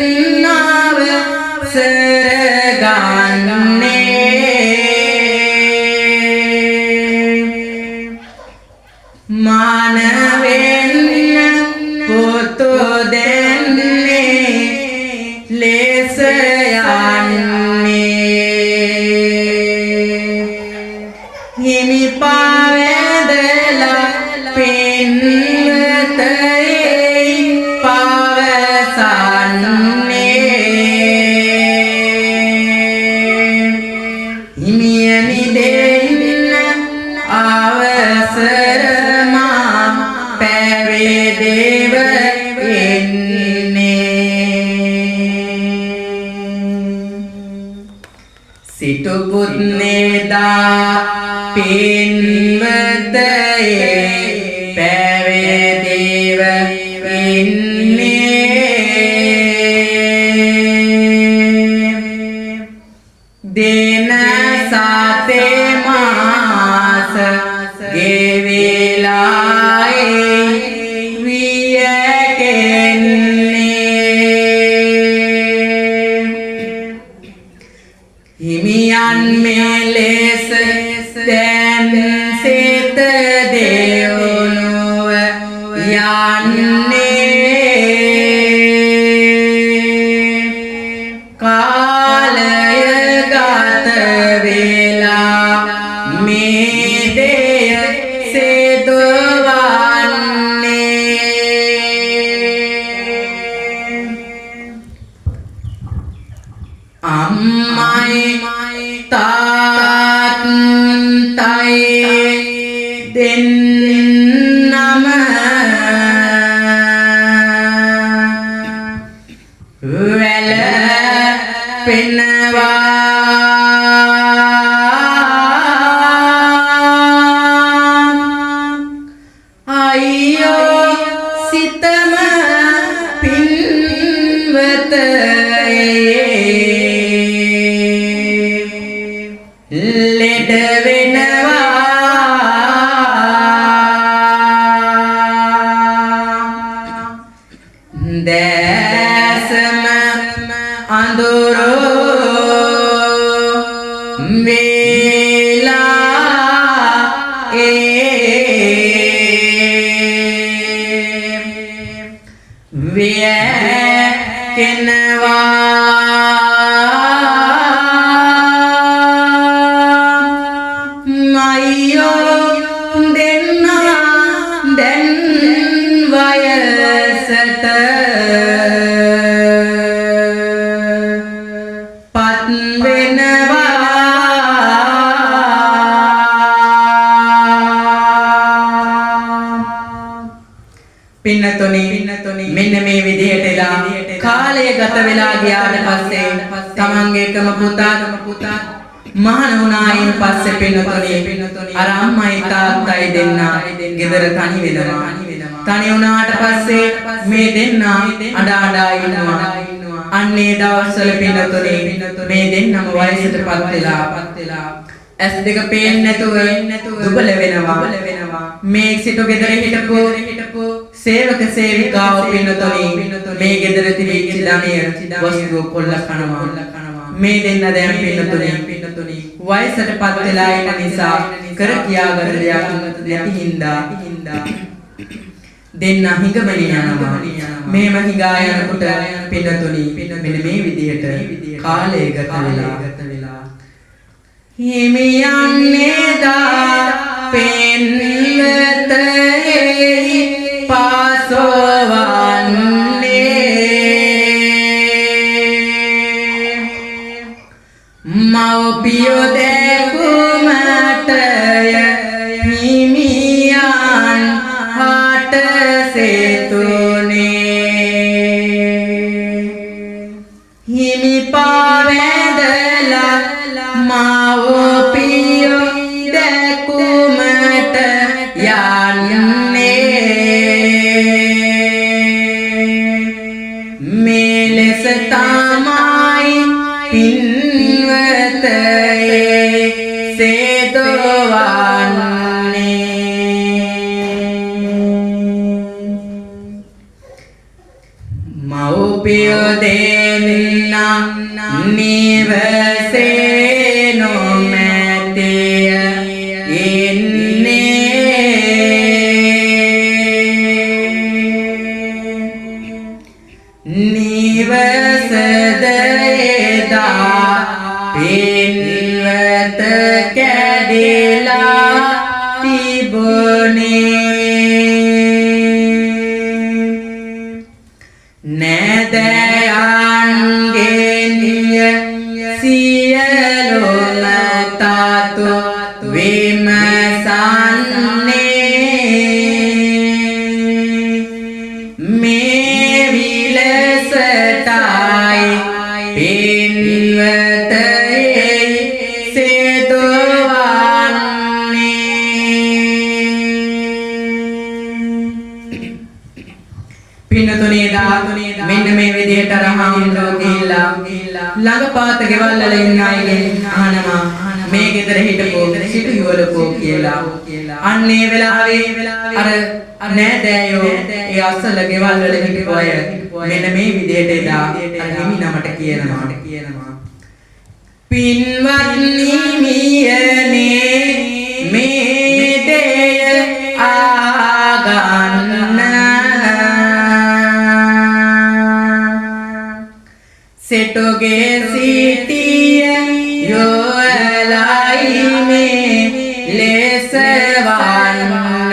අවසර ගන්නේ මානවෙන් හිමි පාවැදලා පින්වතේ පවසන්නේ හිමියනි දෙන්න අවසර මා පැවිදිව සිටු පුත්නේදා පින්වතේ පැවිදිව ඉන්නේ දින සතේ මාස ගෙවිලායි හිමියන් මෙලෙස දැන් සිත දෙවුනුව යන්නේ කාලය ගත වෙලා මේ දෙය සිදුවන්නේ අම්මයි තාත්තයි දෙන්නම වැළපෙනවා අයියෝ සිතම පින්වතේ ලෙඩ වෙනවා දැසම අඳුරෝ වේලා පින්නතොනි මෙන්න මේ විදිහට එලා කාලය ගත වෙලා ගියාට පස්සේ තමන්ගේ එකම පුතා මහාන වුණායින් පස්සේ පින්නතොනි අර අම්මයි තාත්තයි දෙන්නා ගෙදර තනි වෙනවා තනි වුණාට පස්සේ මේ දෙන්නා අඬා ඉන්නවා අන්නේ දවස්වල පින්නතොනි මේ දෙන්නම වයසටපත් වෙලා ඇස් දෙක පේන්නේ නැතුව දුබල වෙනවා මේ සිටු ගෙදර හිටපු සේවක සේවිකාව පින්නතොනි මේ ගෙදර තිබිච්ච ධනය වස්තුව කොල්ල කනවා මේ දෙන්න දැන් පින්නතොනි වයසටපත් වෙලා ඉන්න නිසා කර කියාගන්න දෙයක් නැති හින්දා දෙන්න හිඟමන යනවා මේම හිඟා යනකොට පින්නතොනි මෙන්න මේ විදිහට කාලය ගත වෙලා හිමියන්නේ දා පෙන්වතේ පාසවන්නේ මව්පියෝ දැකුමටය හිමියන් හට සෙතුනේ හිමි පාවැදලා මව්පියෝ දැකුමට යන්නේ මෙලෙස තමයි පින්වතේ සේදවන්නේ මව්පියෝ දෙන්නා නිවසේ නොමැතිය නිවසද එදා පින්වත කැඩිලා තිබුණේ නෑදෑයන්ගෙන් සියලුම තතු විමසන්නේ මේ විලසටයි පින්වතේ සිදුවන්නේ පින්නතුනේ මෙන්න මේ විදිහට රහාමුදුරුවෝ ගිහිල්ලා ළඟපාත ගෙවල් වල ඉන්න අයගෙන් අහනවා මේ ගෙදර හිටපෝ සිටු යුවලකෝ කියලා. අන්නේ වෙලාවේ අර නෑදෑයෝ ඒ අසල ගෙවල් වල හිටපු අය මෙන්න මේ විදිහට එදා අර හිමිනමට කියනවා පින්වත්නි මියනේ මේ දෙය ආගන්න සෙටෝගේ සිටිය යෝලයි මේ ලෙසවන්න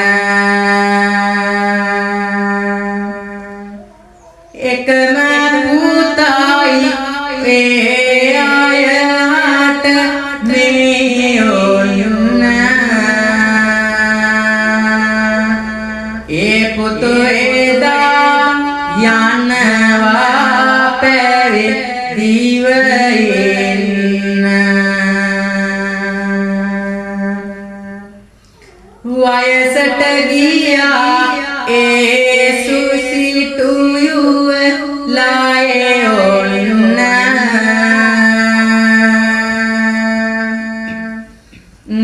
එකම පුතයි ඒ අයහට මේ ඔන්න ඒ පුතු එදා යනවා පැවිදිව එන්න වයසට ගියා ඒ සුසිටු යුවලයි ඔන්න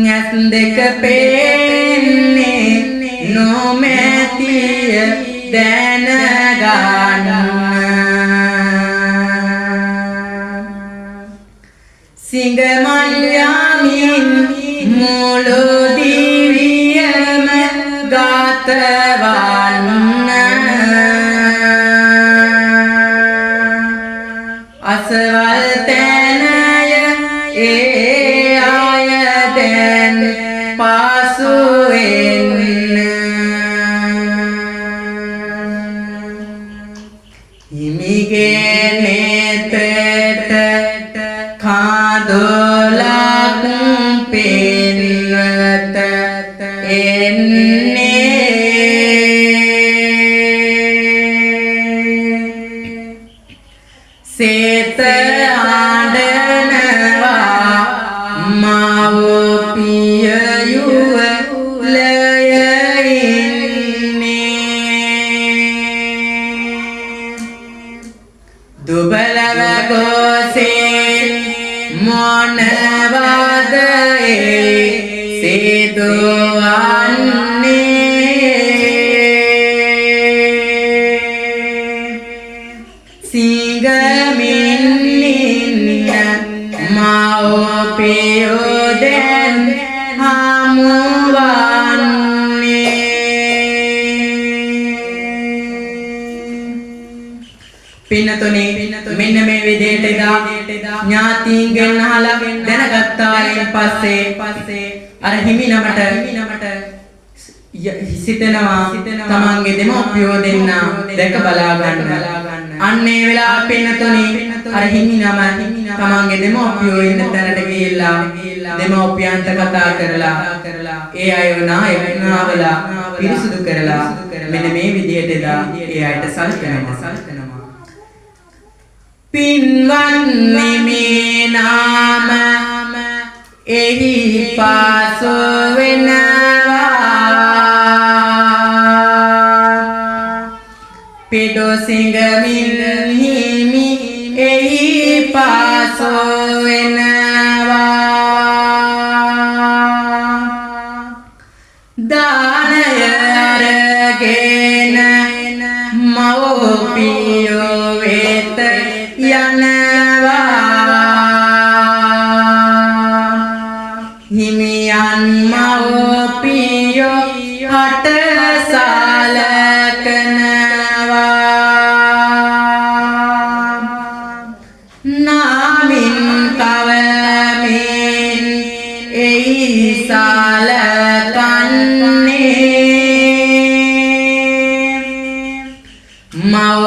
ඇස් දෙක පේන්නේ නොමැතිය දැනගන්න සිංගමන් යමින් මුළු දිවියම ගතවන්න අසවල් තැනය ඒ අය දැන් පාසු වෙන්න හිමිගේ නෙතට කාදොලක් පින්වත එන්නේ සේත ආඩනවා මව්පිය යුවලය ඉන්නේ දුබලව ගොසේ මොනවද ඒ සිදුවන්නේ සිංගමින් ඉන්න මව්පියෝ දැන් හමුවන්නේ පින්නතුනේ මෙන්න මේ විදිහට එදා ඥාතීන්ගෙන් අහලා දැනගත්තායින් පස්සේ අර හිමිනමට සිතනවා තමන්ගේ දෙමව්පියෝ දෙන්න දැක බලා ගන්න. අන්නේ වෙලාව පින්නතුනේ අර හිමිනම තමන්ගේ දෙමව්පියෝ ඉන්න තැනට ගිහිල්ලා දෙමව්පියන්ට කතා කරලා ඒ අයව නායකවලා පිරිසුදු කරලා මෙන්න මේ විදිහට එදා ඒ අයට සල්කනවා. පින්වත්නි මේ නාම එහි පාසු වෙනවා පිඩොසිංගමින් හිමි එහි පාසු වෙනවා දානය අරගෙන මව්පියෝ වෙත යනවා හිමියන් මව්පියෝ හට සලකනවා නාමින් කවමින් එයි සලකන්නේ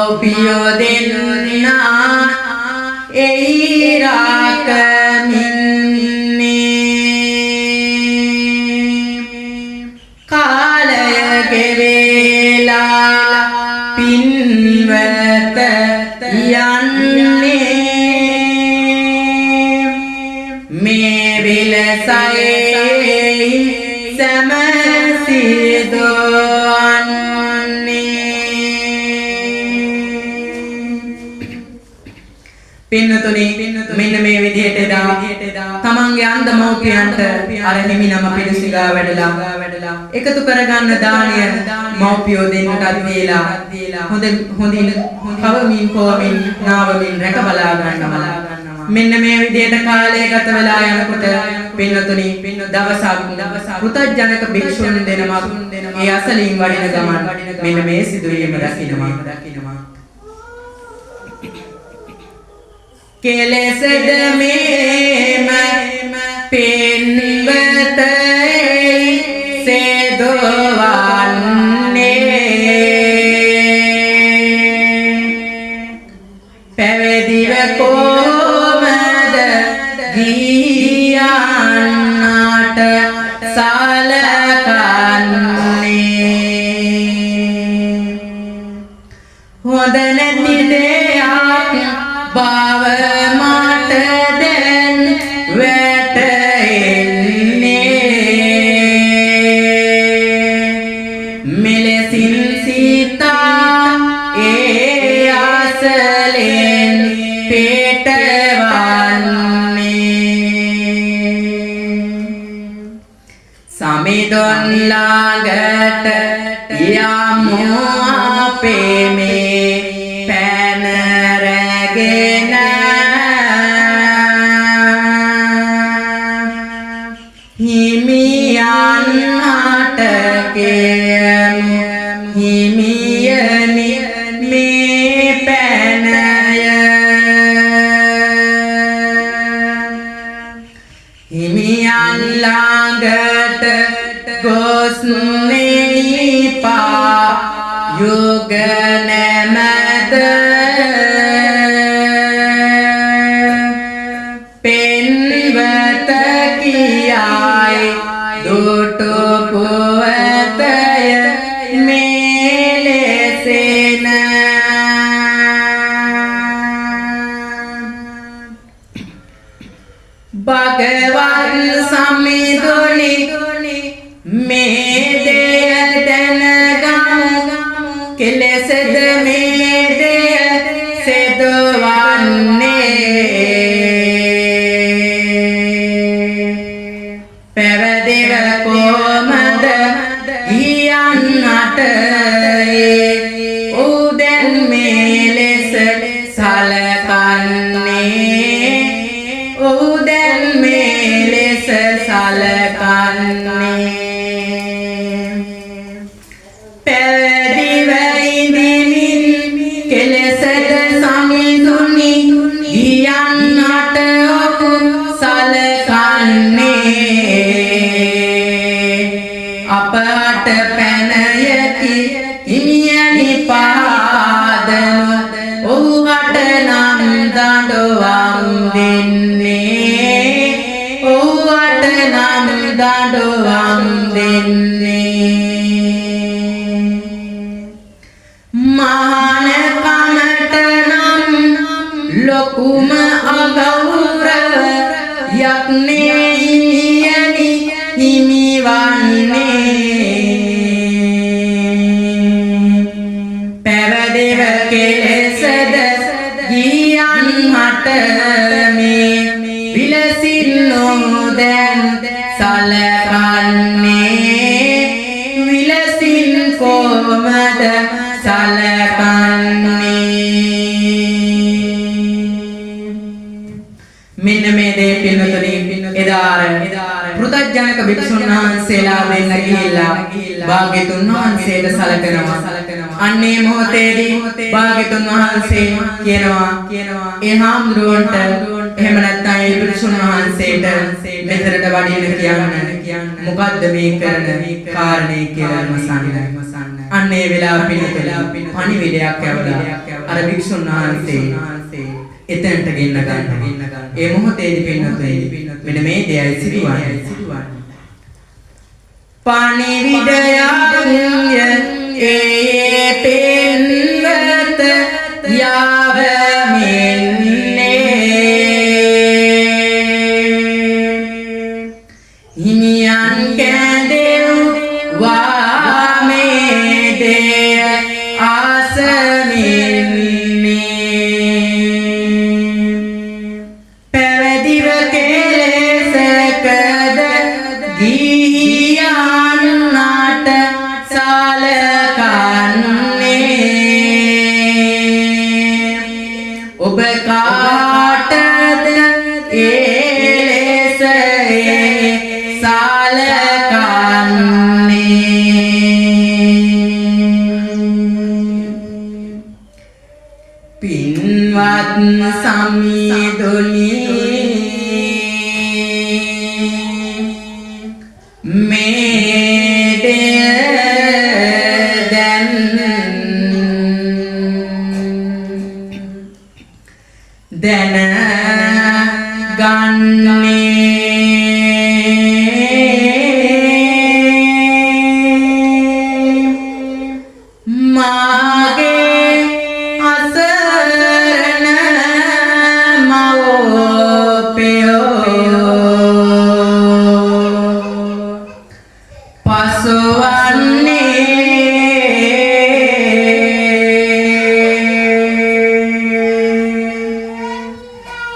මව්පියෝ දෙන්නා එයි රාකමින්නේ කාලය ගෙවේලා පින්වත යන්නේ මේ විලසයි පින්නතුනි මෙන්න මේ විදිහට එදා තමන්ගේ අන්ධ මව්පියන්ට අර හිමිනම පිළිසිඟා වැඩලා එකතු කරගන්න දාණය මව්පියෝ දෙන්නටත් දීලා හොඳින් කවමින් පොවමින් නාවමින් රැක බලා ගන්නවා. මෙන්න මේ විදිහට කාලය ගත වෙලා යනකොට පින්නතුනි දවසක් පෘථග්ජනක භික්ෂුන් දෙනමක් ඒ අසලින් වඩින ගමන් මෙන්න මේ සිදුවීම දකිනවා. කෙලෙසද මේම පින්වතයි සේදවන්නේ පැවිදිව කොමද ගියන්නාට සලකන්නේ හොඳ නැති දෙයක් බව මට දැන් වැටෙන්නේ මෙලෙසින් සීතා ඒ අසලෙන් පිටවන්නේ සමිඳුන් ළඟට යමු අපේ මේ පැන රැගෙන හිමියන් හටකෙමු හිමියනි මේ පැනය හිමියන් ළඟට ගොස් නෙපා යුග නැමද පෙන්වත කියයි දුටු පුවතය මෙලෙසෙන භගවන් සමිඳුනි මේ දෙය දැනගමු කෙලෙසද මේ දෙය සෙදවන්නේ පැවදිව කොමද ගියන්නට උදැන් මේ ලෙස සලකන්නේ උදැන් මේ ලෙස සලකන්නේ පැවදිව ඉඳිමින් කෙලෙසද සමිඳුනි ගියන්නට ඔහු සලකන්නේ අපට පැනයකි හිමියනි පාදම ඔහුට නම් දඬුවම් දෙන්නේ ඔහුට නම් දඬුවම් දෙන්නේ මහානකමට නම් ලොකුම අගෞරවයක් හිමියනි හිමිවන්නේ පැවදිව කෙලෙසද ගියන් හට මේ විලසින් නොදැන් සලකන්නේ විලසින් කොමද සලකන්නේ මෙන්න මේ දේ පින්නතුනි එදාර පෘථග්ජනක භික්ෂුන් වහන්සේලා දෙන්න ගිහිල්ලා භාග්‍යතුන් වහන්සේට සලකනවා අන්නේ මොහොතේදී භාග්‍යතුන් වහන්සේ කියනවා ඒ හාමුදුරුවන්ට එහෙම නැත්නම් ඒ භික්ෂුන් වහන්සේට මෙතනට වඩින්න කියන්න මොකද්ද මේ කරන කාරණේ කියලා විමසන්න අන්නේ වෙලාව පිළිතුරු පණිවිඩයක් ඇවලා අර භික්ෂුන් වහන්සේ එතනට ගෙන්න ගන්නවා. ඒ මොහොතේදී පින්නතුනි මෙන්න මේ දෙයයි සිදුවන්නේ. පණිවිඩය ඒ පෙන්වත යාවමින්නේ හිමියන් කැඳෙව් වාමේ දෙය ආසමින්නේ පැවැදිව කෙලෙසකද ගිහියන්නට සලකන්නේ ඔබ කාටද එලෙස සලකන්නේ පින්වත් සම්මිදුනි මේ දැන් ගන්නේ මාගේ අසරණ මව්පියෝ පසුවන්නේ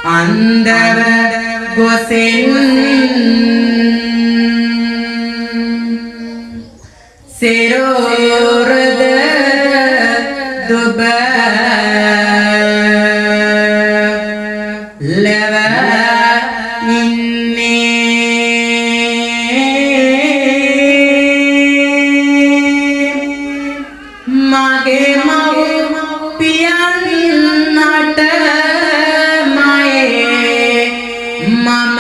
අන්දව ගොසින් සිරුරද දුබ ලෙව මගේ මව්පියන්ට මම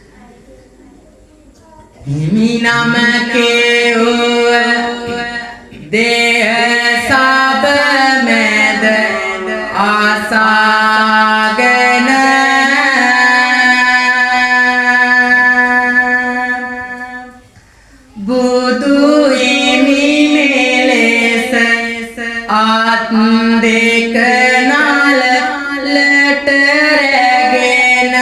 සලකන්නේ හිමි නමකේ දේහ සබ මැද ආසාගෙන බුදු හිමි මෙලෙස ආත් දෙක නාලට රැගෙන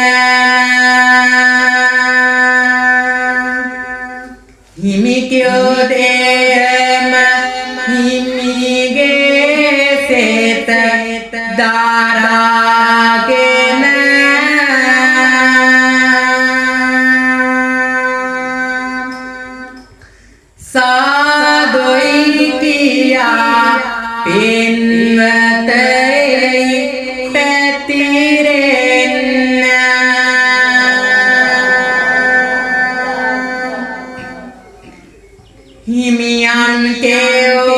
හිමි කියෝ දේම හිමිගේ සෙත දාරාගෙන සාදොයි කියා පින්වතයි පැතිරෙන්න හිමියන් කේව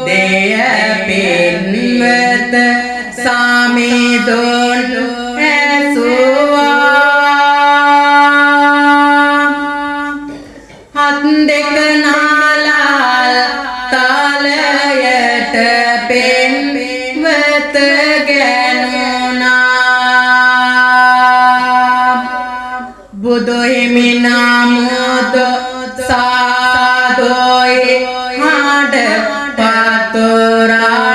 දෙය පින්වත සාමිදොන් ඇසුවා හත් දෙක නාලාල් තාලයට පින්වත ගැනුණා බුදු හිමි නමොද සාදොයි හඬ පතුරන්නා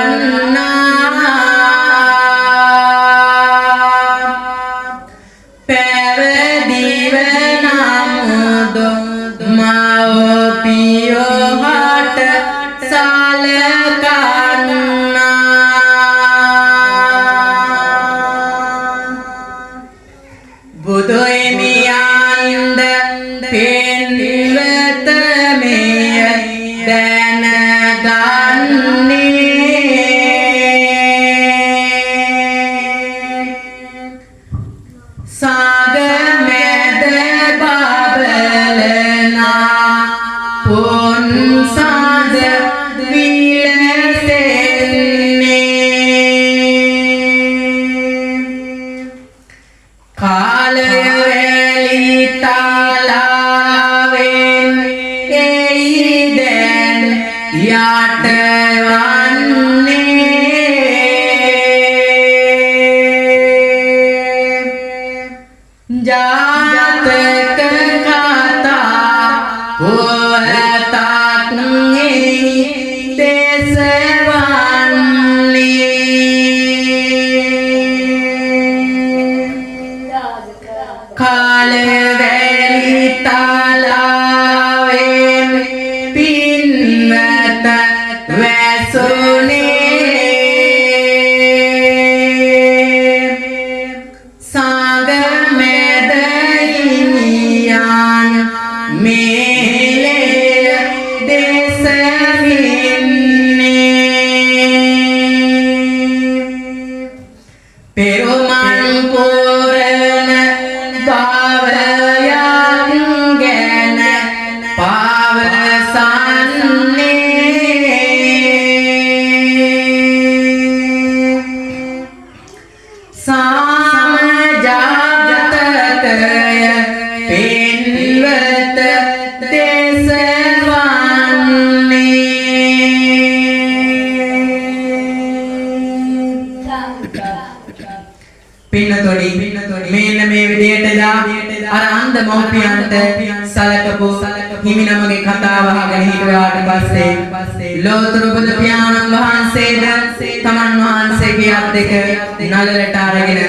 පැවදිව නමුද මව්පියෝ හට සලකන්නා බුදු හිමියන්ද පින්වත මෙය දැනගන්නේ සාග මැද බබලනා එයිදැන් යටවන්නේ ජාතක කතා පොතක් කාලවැලි තලාවෙන් පින්වත වැසුනේ සාග මැද හිමියන් මේලේ දෙසමින්නේ පෙරුමන් පුරන භවයන් ගැන පවසන්නේ සාමජාතකය පෙන්වත දෙසවන්නේ පින්නතොඩි මෙන්න මේ විදියටලා අර අන්ධ මව්පියන්ට සලකපු හිමි නමගේ කතාව අහගෙන හිටුවාට පස්සේ ලෝතුරු බුදු පියාණන් වහන්සේද තමන් වහන්සේගේ අත් දෙක නළලට අරගෙන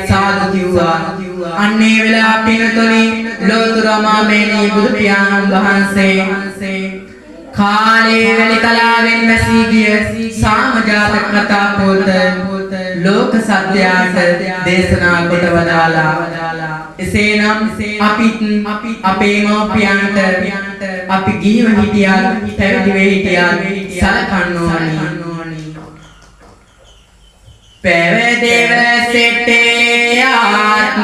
සාදු කිව්වා. අන්නේ වෙලාව පින්නතොඩි ලෝතුරු අමාමේනී බුදු පියාණන් වහන්සේ කාලේ වැලි තලාවෙන් වැසී ගිය සාමජාතක කතා පොත ලෝක සත්‍යයට දේශනා කොට වදාලා. එසේනම් අපිත් අපේ මව්පියන්ට අපි ගිහිව හිටියත් පැවිදි වෙ හිටියත් සලකන්න ඕනි. පැවිදිව සිටියාත්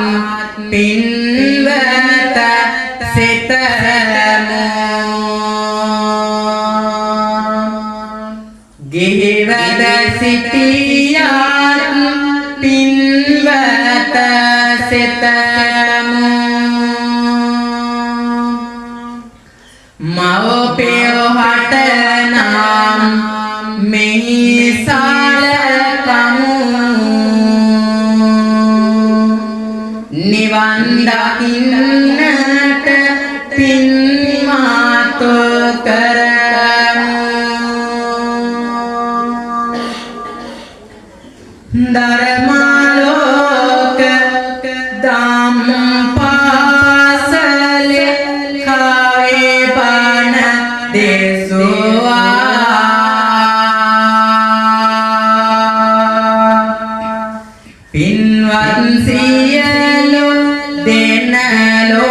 පින්වත සිතමු ගිහිවද සිටියාත් පින්වත සිතමු මව්පියෝ හට නම් මෙහි සලකමු නිවන් දකින්නට පින්මාතු කරමු ධර්මාලෝක ධම්පාසල කාවේ බණ දේසුවා පින්වත් සියලු දෙනලෝතර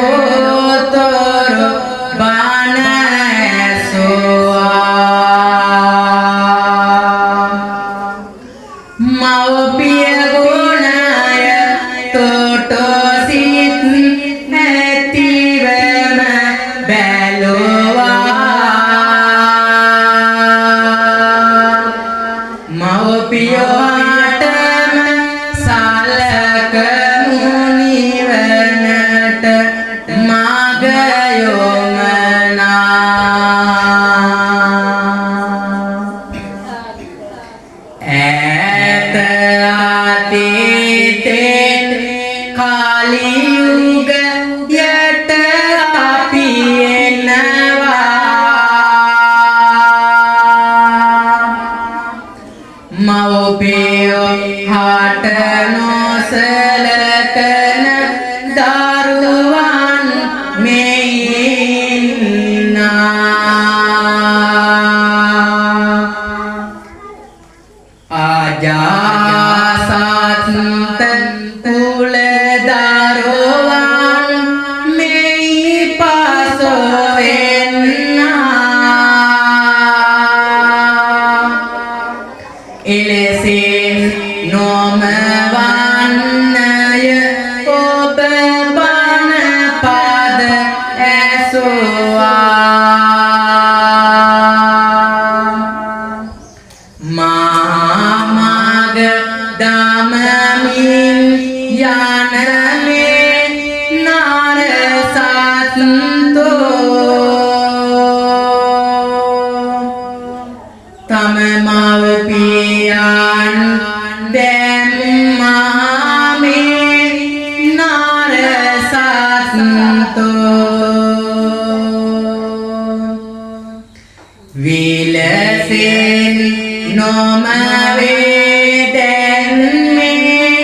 බණ ඇසුවා තම මව්පියන් දැම්මාමේ නරසත්තෝ විලසෙන් නොමවේ දැන්මේ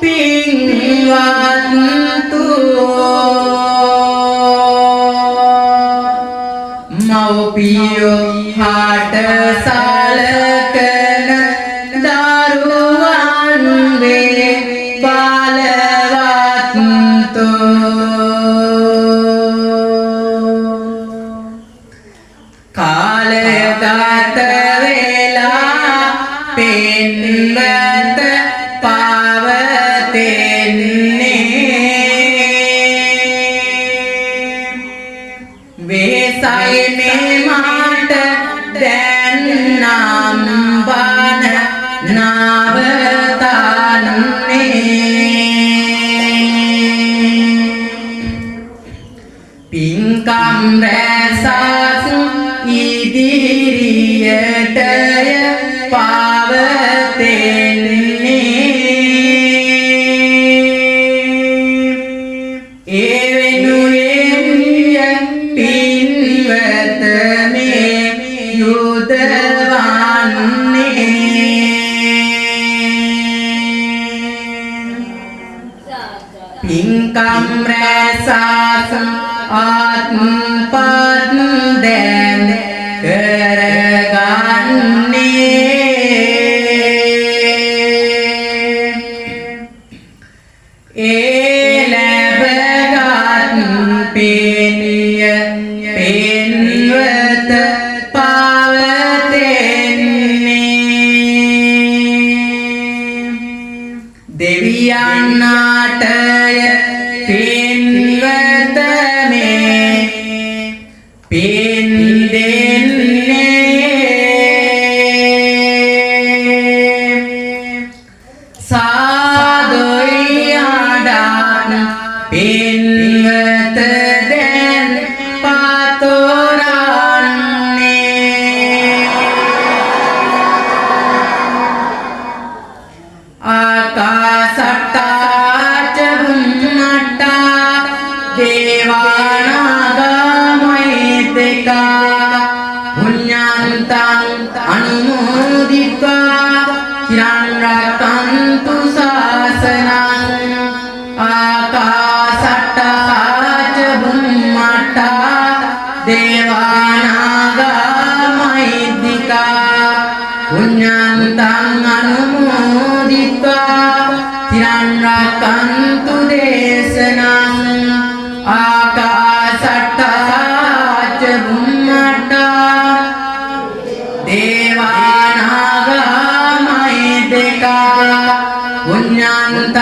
පින්වත්තු මව්පියෝ හට සලකන දරුවන් වේ බලවත්තෝ කාලගත වෙලා පෙන්වත පවතින්නේ වේසයි මේ මාට දැන් නම් බන නවතන්නේ පින්කම් රැසක් ඉදිරියටය පවතින්නේ ඒ වෙනුවෙන් පින්වත මේ යුදවන්නේ පින්කම් රැසක් ආත්මපත් දැන් කරගන්නේ ඒ ලැබගත් පිනිය පින්වත පවතින්නේ දෙවියන් නාටය පින්වත මේ පින් දෙන්නේ සාදුයි ආඩාන පින්වත දැන් පතොරන්නේ ආකාසට්ටා ච බුම්මට්ටා දේවානාගා මහිත්‍තිකා පුඤ්ඤන්තං අනුමෝදිत्वा චිරන් රක්ඛන්තු ශාසනං ආකාසට්ටා ච බුම්මට්ටා දේවානාගා මහිත්‍තිකා පුඤ්ඤන්තං අනුමෝදිत्वा චිරන් රක්ඛන්තු දේශනං ආකාසට්ටා ච බුම්මට්ටා දේවානාගා මහිත්‍තිකා පුඤ්ඤන්තං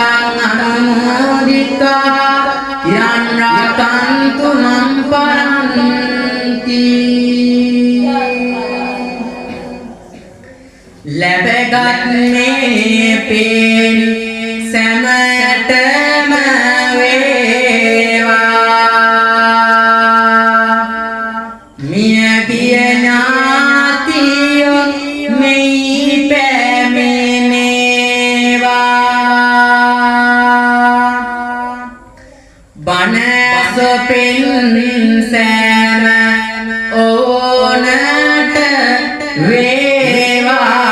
අනුමෝදිत्वा චිරන් රක්ඛන්තු මම් පරන්ති ලැබගත් මේ පින් සැමටම වේවා මියගිය ඥාතියෝ මෙහි පැමිණේවා බණ සොපින් සෑම ඕනට වේවා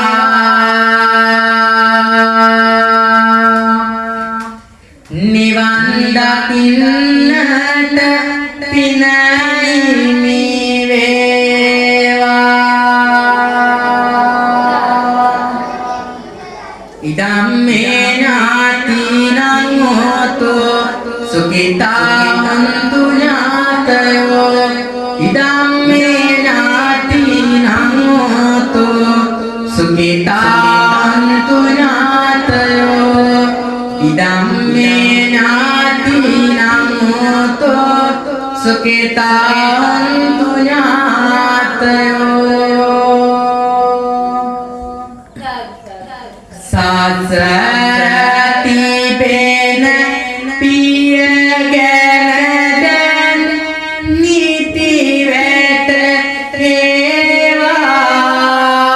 නිවන් දකින්නට පිනයිමි වේවා ඉදම්මේ නාතිනං හෝතු සුඛිතා හොන්තු ඥාතයෝ ඉදම්මේ නාතිනං හෝතු සුඛිතා හොන්තු ඥාතයෝ ඉදම්මේ ඥාතිනං හෝතු සුඛිතා හොන්තු ඥාතයෝ සසරති බෙන පිය ගැන දැන් නිති වැට ඒවා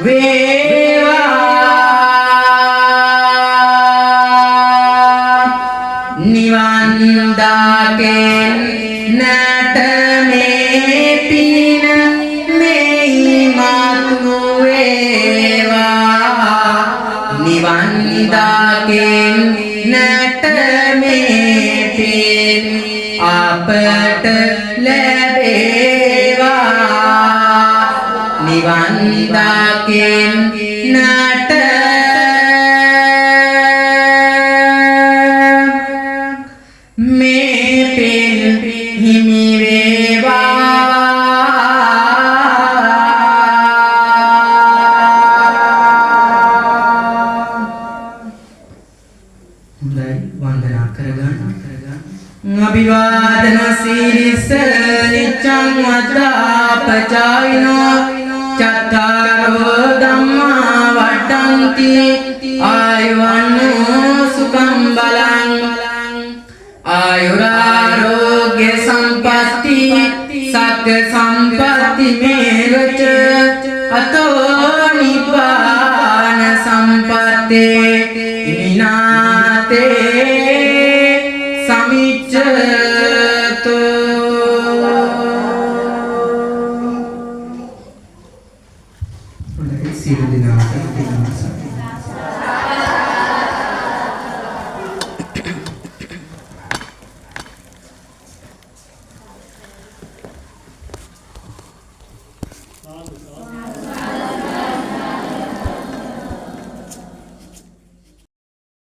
වේවා නිවන් දාකෙන් නැට මේ පින මෙහි මතු වේවා නිවන් දාකෙන් නැට මේ පින අපට ලැබේවා නිවන් දාකෙන් නැට මේ පින් හිමි වේවා හොඳයි වන්දනා කරගන්න අභිවාදන සීලිස නිච්ඡං වද්දාපචායිනෝ චත්තාරෝ ධම්මා වඩ්ඩන්ති ආයුවන්නෝ සුඛං බලං ආයුරාරෝග්‍ය සම්පatti සග්ග සම්පatti මේවච අතෝ නිබ්බාන සම්පත්තේ විනාතේ සමිච්ඡතෝ සියලු දෙනාට